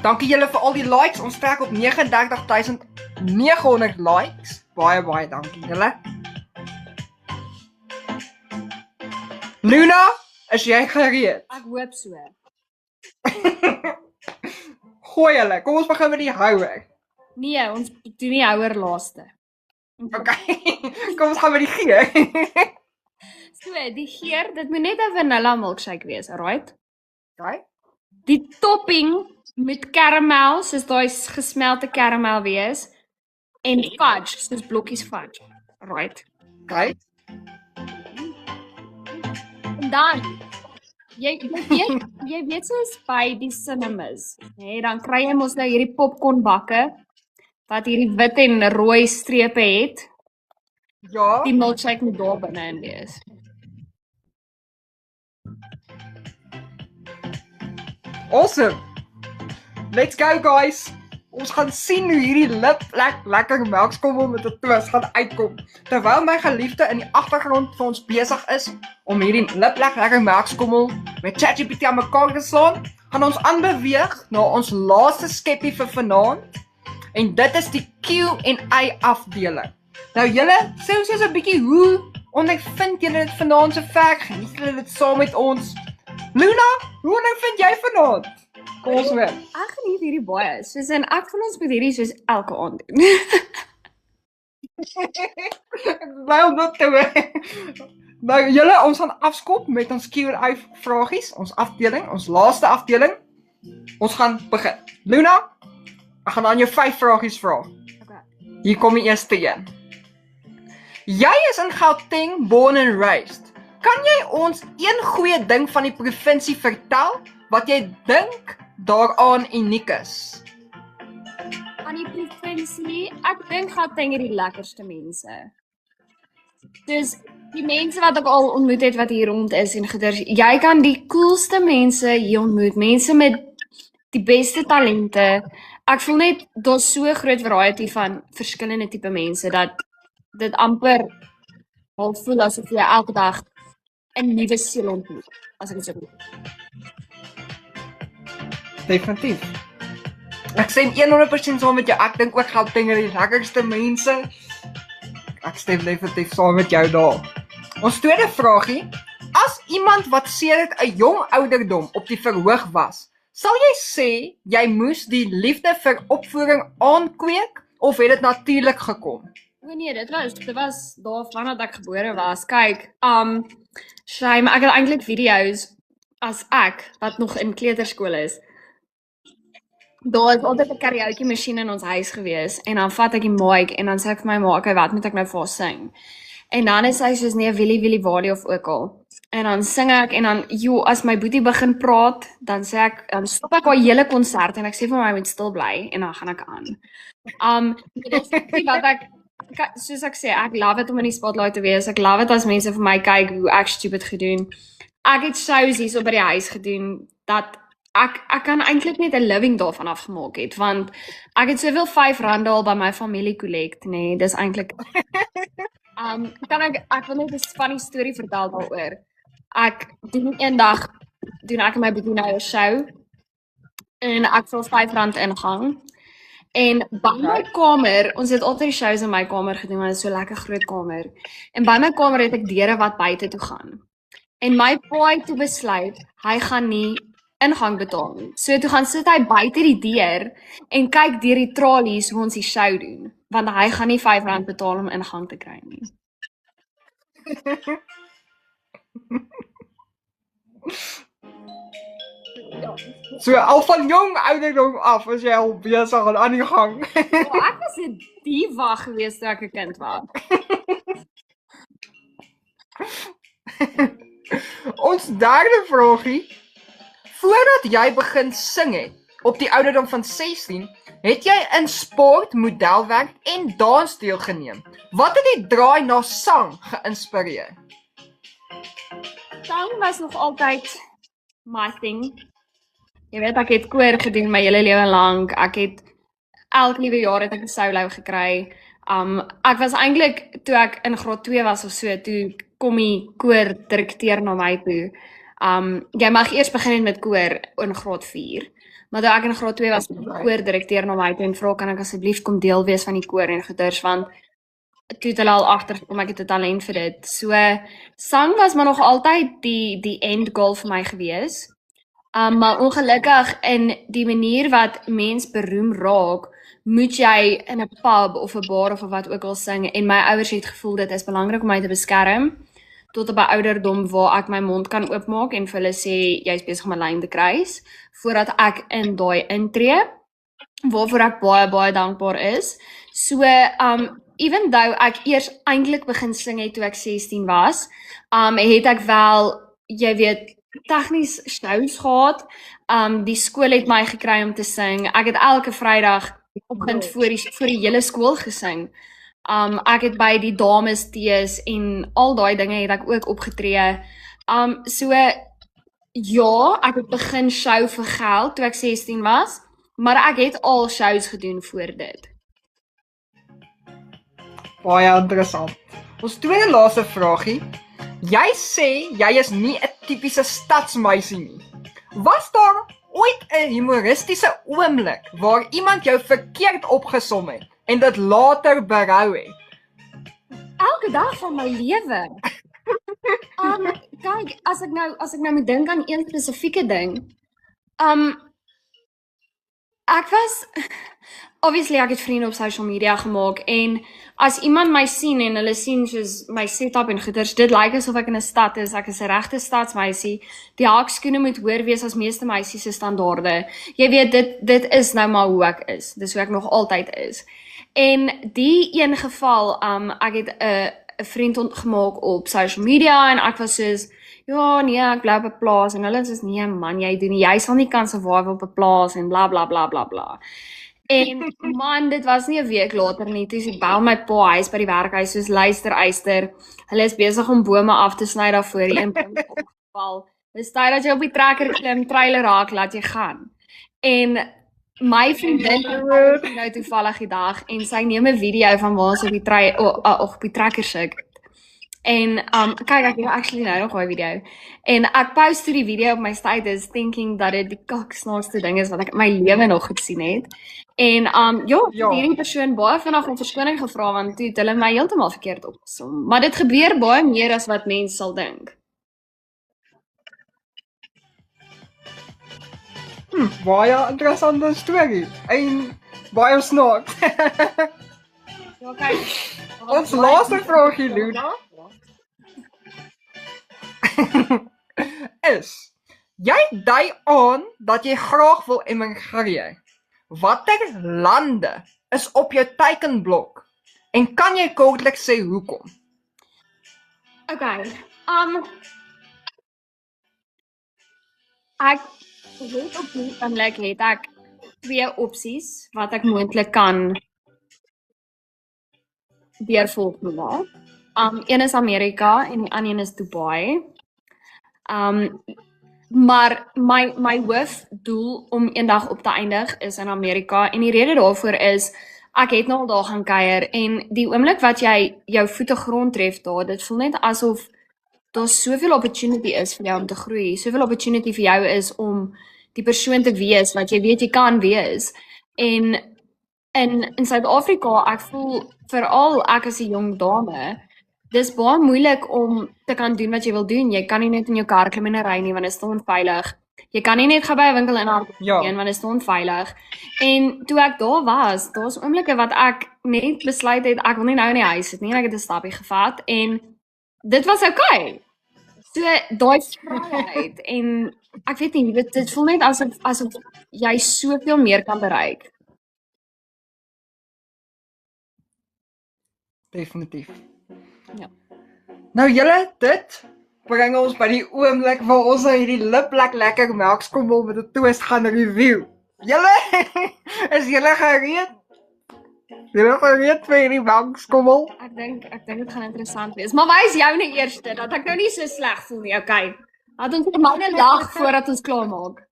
Dankie julle vir al die likes. Ons trek op 39.900 likes. Baie dankie julle. Luna, is jy gereed? Ek hoop so. Gooi julle. Kom ons begin met die houer. Nee, ons doen nie houer laaste. Okay. Kom ons gaan met die geur. So, die geur, dit moet net 'n vanilla milkshake wees, alright? Okay. Die topping met karamel, soos daai gesmelte karamel wees, en fudge, soos blokkies fudge. Alright. Okay. En dan jy weet soos by die cinemas, hè, dan kry jy mos nou hierdie popcornbakke wat hierdie wit en rooi strepe het. Ja. Die milkshake moet daar binne in wees. Awesome. Let's go guys. Ons gaan sien hoe hierdie lekker melkskommel met 'n twist gaan uitkom. Terwyl my geliefde in die agtergrond vir ons besig is om hierdie lekker melkskommel met ChatGPT aan mekaar te slaan, gaan ons aanbeweeg na ons laaste skeppie vir vanaand. En dit is die Q&A afdeling. Nou julle, sê ons 'n bietjie hoe ondervind julle dit vanaand so ver? Geniet julle dit saam met ons? Luna, hoe ondervind jy vanaand? Kom ons weer. Ek geniet hierdie baie. Soos en ek van ons moet hierdie soos elke aand doen. Nou dit te wees. Nou julle, ons gaan afskop met ons Q&A vragies, ons afdeling, ons laaste afdeling. Ons gaan begin. Luna, ek gaan aan jou 5 vragies vra. Okay. Hier kom die eerste een. Jy is in Gauteng born and raised. Kan jy ons een goeie ding van die provinsie vertel wat jy dink daaraan uniek is? Aan die provinsie, ek dink Gauteng het die lekkerste mense. Dus die mense wat ek al ontmoet het wat hier rond is en goeders, jy kan die coolste mense hier ontmoet, mense met die beste talente. Ek voel net daar's so groot variety van verskillende tipe mense dat dit amper al voel asof jy elke dag 'n nuwe siel ontmoet, as ek dit so moet. Definitief. Ek stem 100% saam met jou. Ek dink ook Gauteng het die lekkerste mense. Ek stem definitief saam met jou daar. Ons tweede vragie. As iemand wat sedert 'n jong ouderdom op die verhoog was, sal jy sê jy moes die liefde vir opvoering aankweek of het dit natuurlik gekom? O nee, dit was daarvan dat ek gebore was. Kyk, shame, ek het eintlik video's as ek wat nog in kleuterskool is. Daar is altyd 'n karaoke masjien in ons huis gewees en dan vat ek die mic en dan sê ek vir my ma, okay, wat moet ek nou vir haar sing? En dan is sy soos nee, Willie Wally of ook al. En dan sing ek en dan as my boetie begin praat, dan sê ek, dan stop ek haar hele konsert en ek sê vir my moet stil bly en dan gaan ek aan. Dit is wat ek soos ek sê, ek love dit om in die spotlight te wees. Ek love dit as mense vir my kyk hoe ek stupid gedoen. Ek het shows hier so by die huis gedoen dat ek kan eintlik net 'n living daarvan afgemaak het want ek het soveel R5 al by my familie collect, nee, dis eintlik ek wil net 'n funny storie vertel daaroor. Ek doen eendag ek en my boetie nou 'n show en ek wil R5 ingang. En by my kamer, ons het altyd die shows in my kamer gedoen, want dit is so lekker groot kamer. En by my kamer het ek deure wat buite toe gaan. En my pa het toe besluit, hy gaan nie ingang betaal nie. So toe gaan sit hy buite die deur en kyk deur die tralies hoe ons die show doen, want hy gaan nie R5 betaal om ingang te kry nie. So al van jong ouderdom af is jy al besig aan die gang. Ek was 'n diva gewees toe ek 'n kind was. Ons derde vragie. Voordat jy begin sing het, op die ouderdom van 16, het jy in sport, modelwerk en dans deelgeneem. Wat het die draai na sang geïnspireer? Sang was nog altyd my thing. Jy weet, ek het koor gedoen my hele lewe lank. Ek het elke liewe jaar het ek 'n solo gekry. Ek was eintlik toe ek in graad 2 was of so, toe kom die koor direkteur na my toe. Jy mag eers begin met koor in graad 4. Maar toe ek in graad 2 was, die koor direkteur na my toe en vra kan ek asseblief kom deel wees van die koor en goeders want toe het hulle al agtergekom ek het 'n talent vir dit. So sang was maar nog altyd die end goal vir my gewees. Maar ongelukkig in die manier wat mens beroem raak, moet jy in 'n pub of 'n bar of wat ook al sing en my ouers het gevoel dit is belangrik om my te beskerm tot op 'n ouderdom waar ek my mond kan oopmaak en vir hulle sê jy's besig om 'n lyn te kruis voordat ek in daai intree waarvoor ek baie dankbaar is. So even though ek eers eintlik begin sing het toe ek 16 was, het ek wel, jy weet, tegnies shows gehad. Die skool het my gekry om te sing. Ek het elke Vrydag oggend voor die hele skool gesing. Ek het by die dames tees en al daai dinge het ek ook opgetree. So ja, ek het begin show vir geld toe ek 16 was, maar ek het al shows gedoen voor dit. Baie interessant. Ons tweede laaste vraagie. Jy sê jy is nie 'n tipiese stadsmeisie nie. Was daar ooit 'n humoristiese oomblik waar iemand jou verkeerd opgesom het en dit later berou het? Elke dag van my lewe. Kyk, as ek nou moet dink aan een spesifieke ding. Ek was obviously ek het vriende op social media gemaak en as iemand my sien en hulle sien soos my setup en goeders, dit lyk asof ek in 'n stad is, ek is 'n regte stadsmeisie. Die hakskoene moet hoër wees as meeste meisies se standaarde. Jy weet dit is nou maar hoe ek is. Dis hoe ek nog altyd is. En die een geval, ek het 'n vriend gemaak op social media en ek was soos ja, nee, ek bly op 'n plaas en hulle sê nee man, jy sal nie kan survive op 'n plaas en bla bla bla bla bla. En man, dit was nie 'n week later nie, toe ek bel my pa huis by die werkhuis soos luister eyster. Hulle is besig om bome af te sny daarvoor, die een boom het opgeval. Dis tyd dat jy op die trekker klim, trailer raak, laat jy gaan. En my vriendin het nou toevallig die dag en sy neem 'n video van waar ons op die trekker sit. En kyk, ek het actually nou nog daai video. En ek post toe die video op my status thinking dat dit die kaksnaakste ding is wat ek in my lewe nog gesien het. En ja, hierdie persoon baie vinnig om verskoning gevra want toe het hulle my heeltemal verkeerd opgesom. Maar dit gebeur baie meer as wat mense sal dink. Baie interessante storie. En baie snaaks. Ja, kyk. Ons laaste vraagie, Luna. is, jy dui aan dat jy graag wil emigreer. Watter lande is op jou teikenblok? En kan jy kortliks sê hoekom? Okay. Ek weet op die oomblik het ek 2 opsies wat ek moontlik kan deurvolg maak. Een is Amerika en die ander een is Dubai. Maar my hoofdoel om eendag op te eindig is in Amerika en die rede daarvoor is ek het nou al daar gaan kuier en die oomblik wat jy jou voete grond tref daar, dit voel net asof daar soveel opportunity is vir jou om te groei, soveel opportunity vir jou is om die persoon te wees wat jy weet jy kan wees. En in Suid-Afrika, ek voel veral ek as 'n jong dame, dis baie moeilik om te kan doen wat jy wil doen. Jy kan nie net in jou kar klim en ry nie want dit is onveilig. Jy kan nie net gaan by 'n winkel en gaan want dit is onveilig. En toe ek daar was, daar's oomblikke wat ek net besluit het ek wil nie nou in die huis sit nie, ek het 'n stapie gevat en dit was okay. So daai vryheid en ek weet nie, dit voel net asof jy soveel meer kan bereik. Definitief. Ja. Nou julle, dit bring ons by die oomblik waar ons nou hierdie liplek lekker melkskommel met 'n toast gaan review. Julle, is julle gereed? Julle gereed vir hierdie melkskommel? Ek dink dit gaan interessant wees. Maar wys joune eerste dat ek nou nie so sleg voel nie, okay. Laat ons vir myne lag voordat ons klaar maak.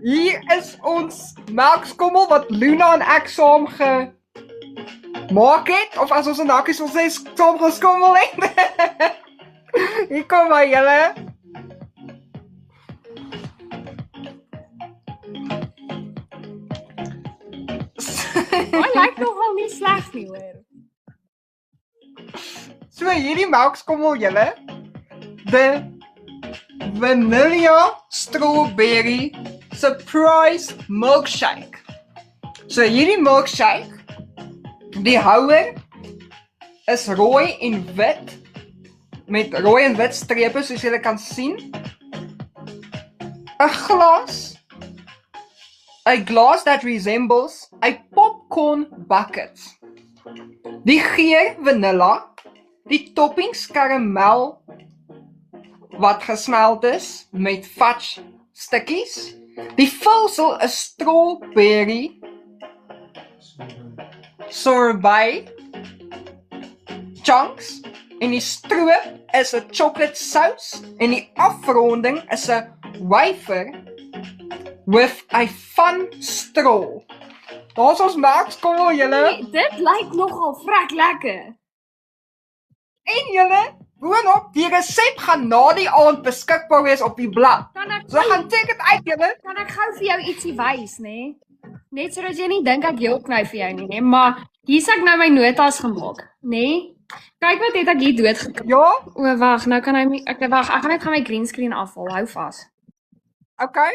Hier is ons melkskommel wat Luna en ek saam gemaak het, of as ons in hakkies wil sê, saam geskommel het. Hier kom maar julle. Hy lyk nogal nie sleg nie, hoor. So hierdie melkskommel julle, the Vanilla Strawberry Surprise Milkshake. So hierdie milkshake, die houer is rooi en wit, met rooi en wit strepe soos julle kan sien. 'n glass that resembles a popcorn bucket. Die geur vanilla, die toppings karamel wat gesmeld is met fudge stukkies. Die vulsel is strawberry sorbet chunks en die stroop is 'n chocolate sous en die afronding is 'n wafer with a fun straw. Daar's ons merkskommel julle. Dit lyk nogal vrek lekker. En julle, boonop, die resep gaan na die aand beskikbaar wees op die blad. So gaan check dit uit julle. Kan ek gou vir jou ietsie wys, nê? Net sodat jy nie dink ek heelknou vir jou nie, nê? Maar hier's ek nou my notas gemaak, nê? Kyk wat het ek hier doodgekry. Ja, O, wag, nou kan hy ek gaan net my green screen afhaal. Hou vas. okay.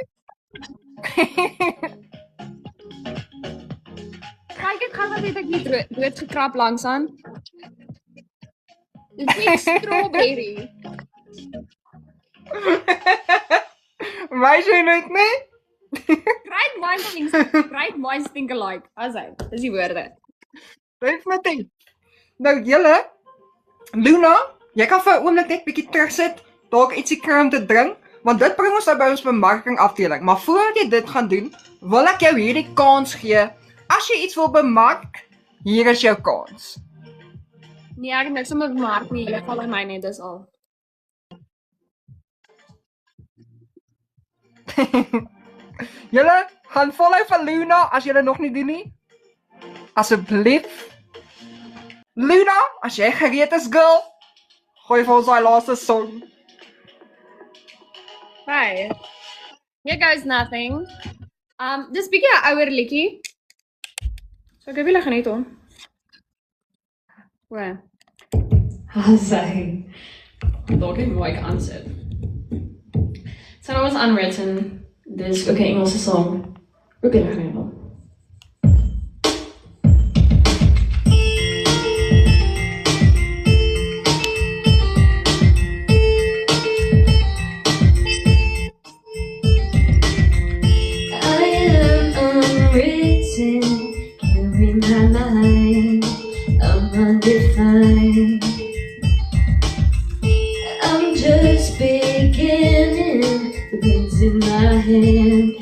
Kyk ek gaan wat het ek hier doodgekrap langsaan. Dit is strawberry. Wys jy nooit nie? Great minds think alike. As hy, dis die woorde. Definitief. Nou julle, Luna, jy kan vir 'n oomblik net bietjie terugsit, dalk ietsie kry om te drink, want dit bring ons nou by ons bemarking afdeling. Maar voordat jy dit gaan doen, wil ek jou hierdie kans gee. As jy iets wil bemark, hier is jou kans. Nee, ek het niks om te bemark nie. Jy val in my net, dis al. Julle gaan follow vir Luna as julle nog nie doen nie. Asseblief. Luna, as jy gereed is, girl, gooi vir ons daai laaste song. Right. Here goes nothing. Dis bietjie 'n ouer liedjie. So ek wil geniet hom. Waar? Sy. Dalk nie mooi aansit. So that was unwritten. Dis ook 'n Engelse song. Ook in geniet hom. Undefined. I'm just beginning, the pen's in my hand,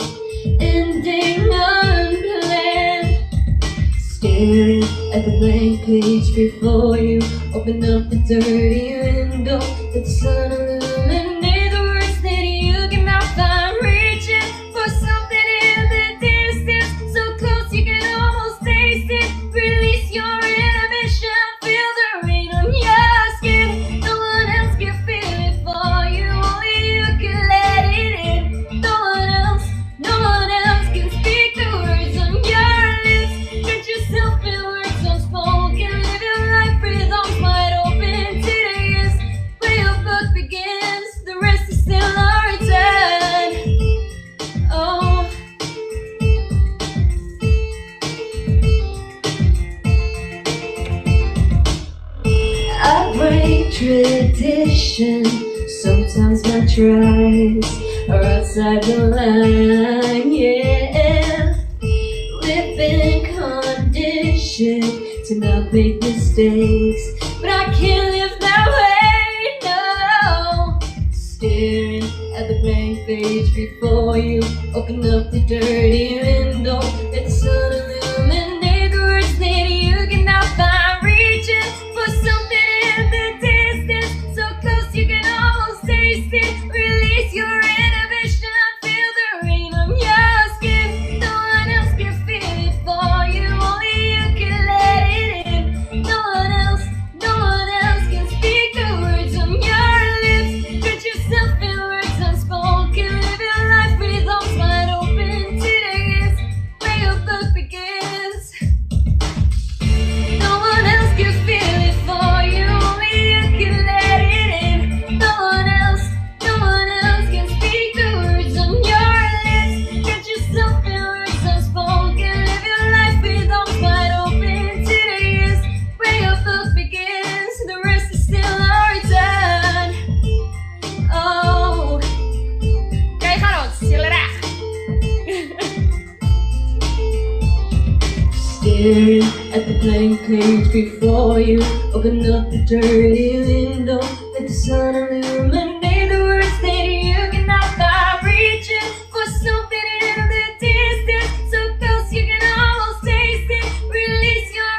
ending unplanned. Staring at the blank page before you, open up the dirty window, let the sun illuminate the words that you cannot find. Reaching for something in the distance, so close you can almost taste it. Release your inhibition, feel the rain on your skin. No one else can feel it for you, only you can let it in. No one else can speak the words on your lips. Get yourself in words unspoken, live your life with arms wide open. Today is where your book begins, the rest is still unwritten. Oh, I break tradition. Sometimes my tries are outside the line, yeah. We've been conditioned to not make mistakes, but I can't live that way, no. Staring at the blank page before you, open up the dirty window, let the sun illuminate the words that you cannot find. Reaching for something in the distance, so close you can almost taste it. Release your inhibition, feel the rain on your skin. No one else can feel it for you, only you can let it in. No one else can speak the words on your lips. Get yourself in words unspoken, live your life with arms wide open. Today is where your book begins. No one else can feel it for you, only you can let it in. No one else can speak the words on your lips. Get yourself in words unspoken, live your life with arms wide open. Today is where your book begins, the rest is still unwritten. Oh, Kyk gaan ons, julle reg. staring at the blank page before you, open up the dirty window, let the sun illuminate the words that you cannot find. Reaching for something in the distance, so close you can almost taste it. Release your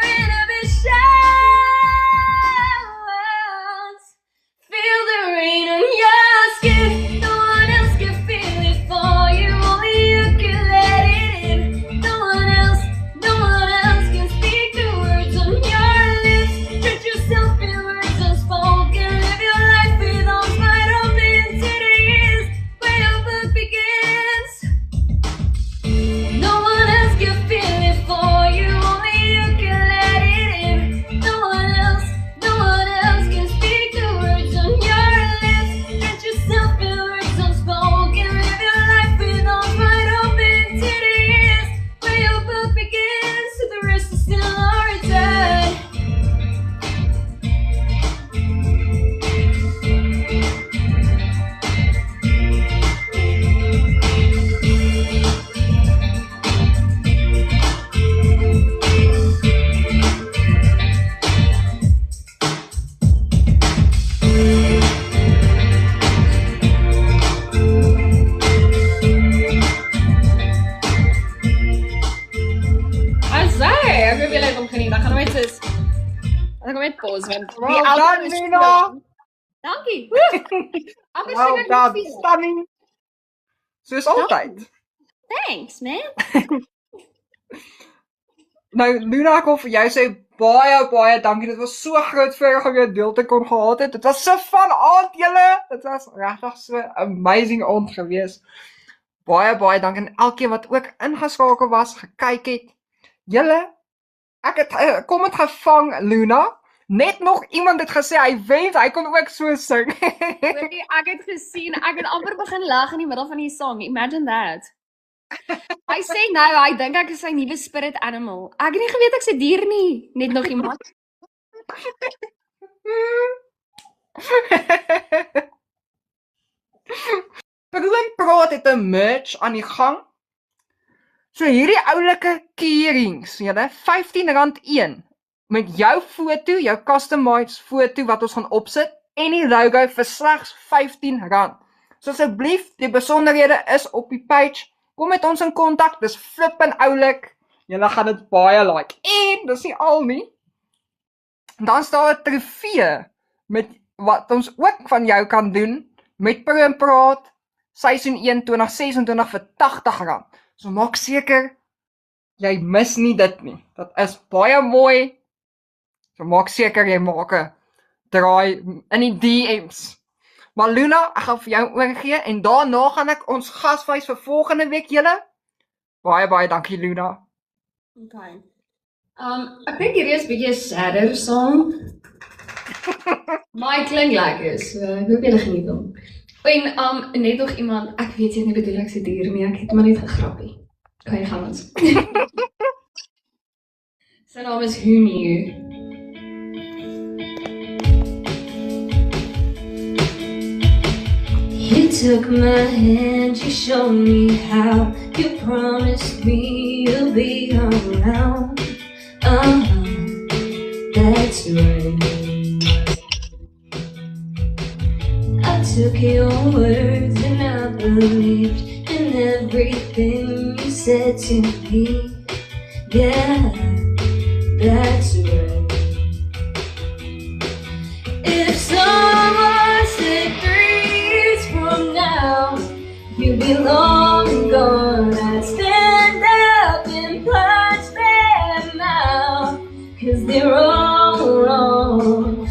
hoop julle het hom geniet. Dan gaan hom net soos... Dan kom net pause, want die Well album done, is Luna. cool. Dankie. Woe! Amper Well sing ek done, nie veel. stunning. Soos altyd. Thanks, man. Nou, Luna, ek wil vir jou sê baie dankie. Dit was so groot voorreg om jou deel te kon gehad het. Dit was so van aand, julle. Dit was regtig so amazing aand gewees. Baie dankie aan elkeen wat ook ingeskakel was, gekyk het. Julle, ek het 'n comment gevang, Luna. Net nog iemand het gesê hy wens hy kon ook so sing. Hoorie, ek het gesien, ek het amper begin lag in die middel van die song. Imagine that. Hy sê nou, hy dink ek is sy nuwe spirit animal. Ek het nie geweet ek's 'n dier nie. Net nog iemand. Bruin Praat het 'n merch aan die gang. So hierdie oulike keyrings, julle, R15 een. Met jou foto, jou customized foto wat ons gaan opsit en die logo vir slegs R15. So asseblief, die besonderhede is op die page. Kom met ons in kontak, dis flippin oulik. Julle gaan dit baie like. En dis nie al nie. Dan staan 'n trofee met wat ons ook van jou kan doen met Bruin Praat seisoen 1 2026 vir R80. So maak seker jy mis nie dit nie. Dit is baie mooi. So maak seker jy maak 'n draai in die DM's. Maar Luna, ek gaan vir jou oorgee en daarna gaan ek ons gas wys vir volgende week julle. Baie dankie Luna. Okay. Ek dink hierdie is 'n bietjie 'n sadder song. Maar hy klink lekker, so ek hoop julle geniet hom. En net nog iemand, ek weet jy nie bedoel ek se dier nie, ek het maar net gegrappie. Okay, gaan ons. Sy naam is Who Knew. You took my hand, you showed me how. You promised me you'll be around. That's right. I took your words and I believed in everything you said to me. Yeah, that's right. If someone said 3 years from now you'd be long and gone, I'd stand up and punch them out, 'cause they're all wrong.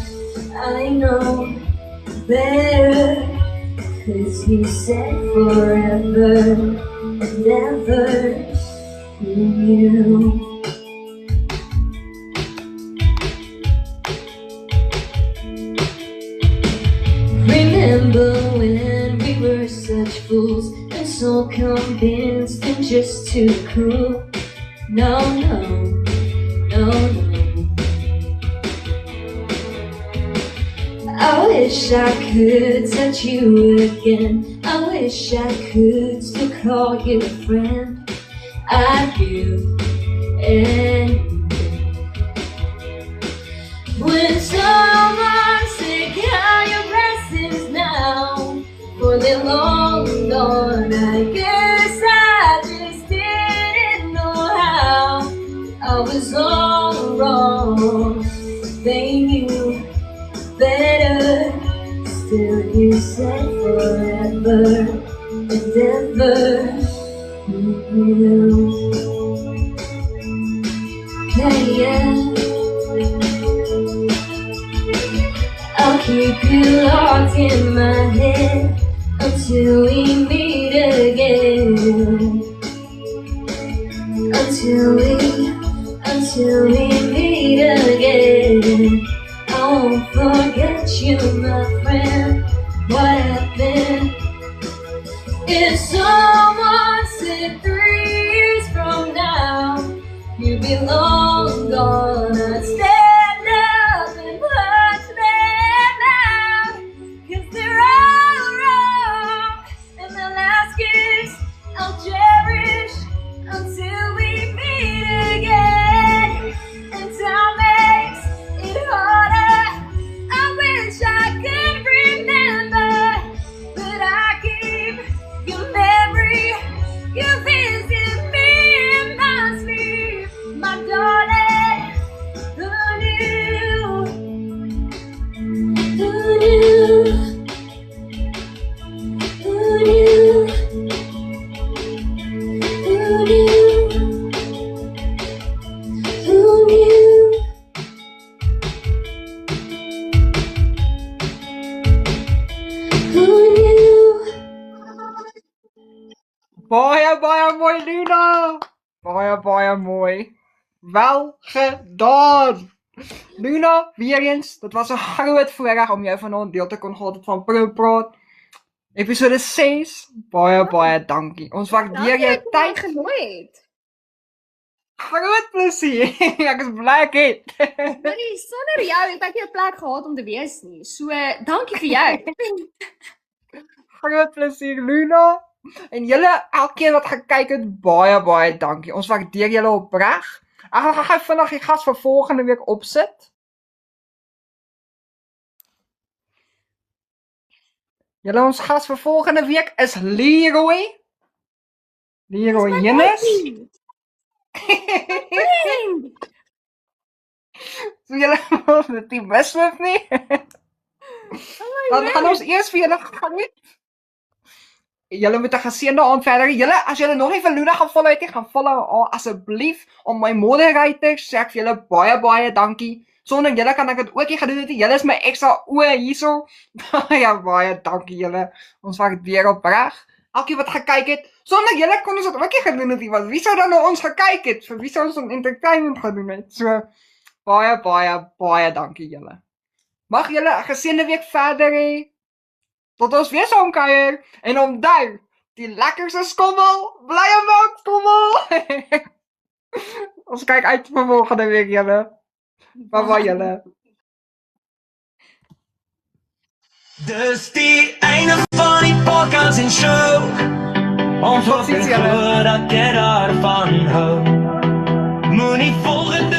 I know better, 'cause you said forever and ever. You. Remember when we were such fools and so convinced and just too cool? No. I wish I could touch you again. I wish I could still call you a friend. I do. And when someone said count your blessings now, for they're long gone, I guess I just didn't know how. I was all wrong. They knew better. Still you said forever and ever. You. Yeah. I'll keep you locked in my head until we meet again. Until we meet again. I won't forget you, my friend. What happened? If someone said 3 years from now you'd be long gone, I'd stand up and punch them out, 'cause they're all wrong. And the last kiss I'll cherish until we meet again. And time makes it harder. I wish I could remember, but I keep your memory. You visit me in my sleep, my darling. baie mooi, Luna. Baie mooi. Wel gedaan. Luna, weer eens, dit was 'n groot voorreg om jou vanaand deel te kon gehad het van Pro Praat. Episode 6. Baie dankie. Ons waardeer jou tyd. genooi het. Groot plesier. Ek is bly ek het. Hoorie, sonder jou het ek nie 'n plek gehad om te wees nie. So, dankie vir jou. Groot plesier, Luna. En julle, elkeen wat gekyk het, baie dankie. Ons waardeer julle opreg. Ek gaan gou vinnig die gas vir volgende week opsit. Julle, ons gas vir volgende week is Leroy. Leroy Jennis. So julle moet dit nie misloop nie. Dan gaan ons eers vir julle groet. Julle moet 'n geseënde aand verder. Julle, as julle nog nie vir Luna gaan follow het nie, gaan follow haar asseblief om my moderators. Sê ek vir julle baie dankie. Sonder julle kan ek dit ook nie gedoen het nie. Julle is my ekstra oë hierso. Baie dankie julle. Ons waardeer opreg. Elkeen wat gekyk het. Sonder julle kon ons dit ook nie gedoen het nie. Want wie sou dan na ons gekyk het? Vir wie sou ons dan entertainment gedoen het? So baie dankie julle. Mag julle 'n geseënde week verder hê. Tot ons weer saam kuier. En onthou, die lekkerste skommel, blye maak skommel. Ons kyk uit vir volgende week julle. Bye julle. Dis die einde van die podcast en show. Ons hoop Tot ziens, julle. dat jy daarvan hou. Moenie volgende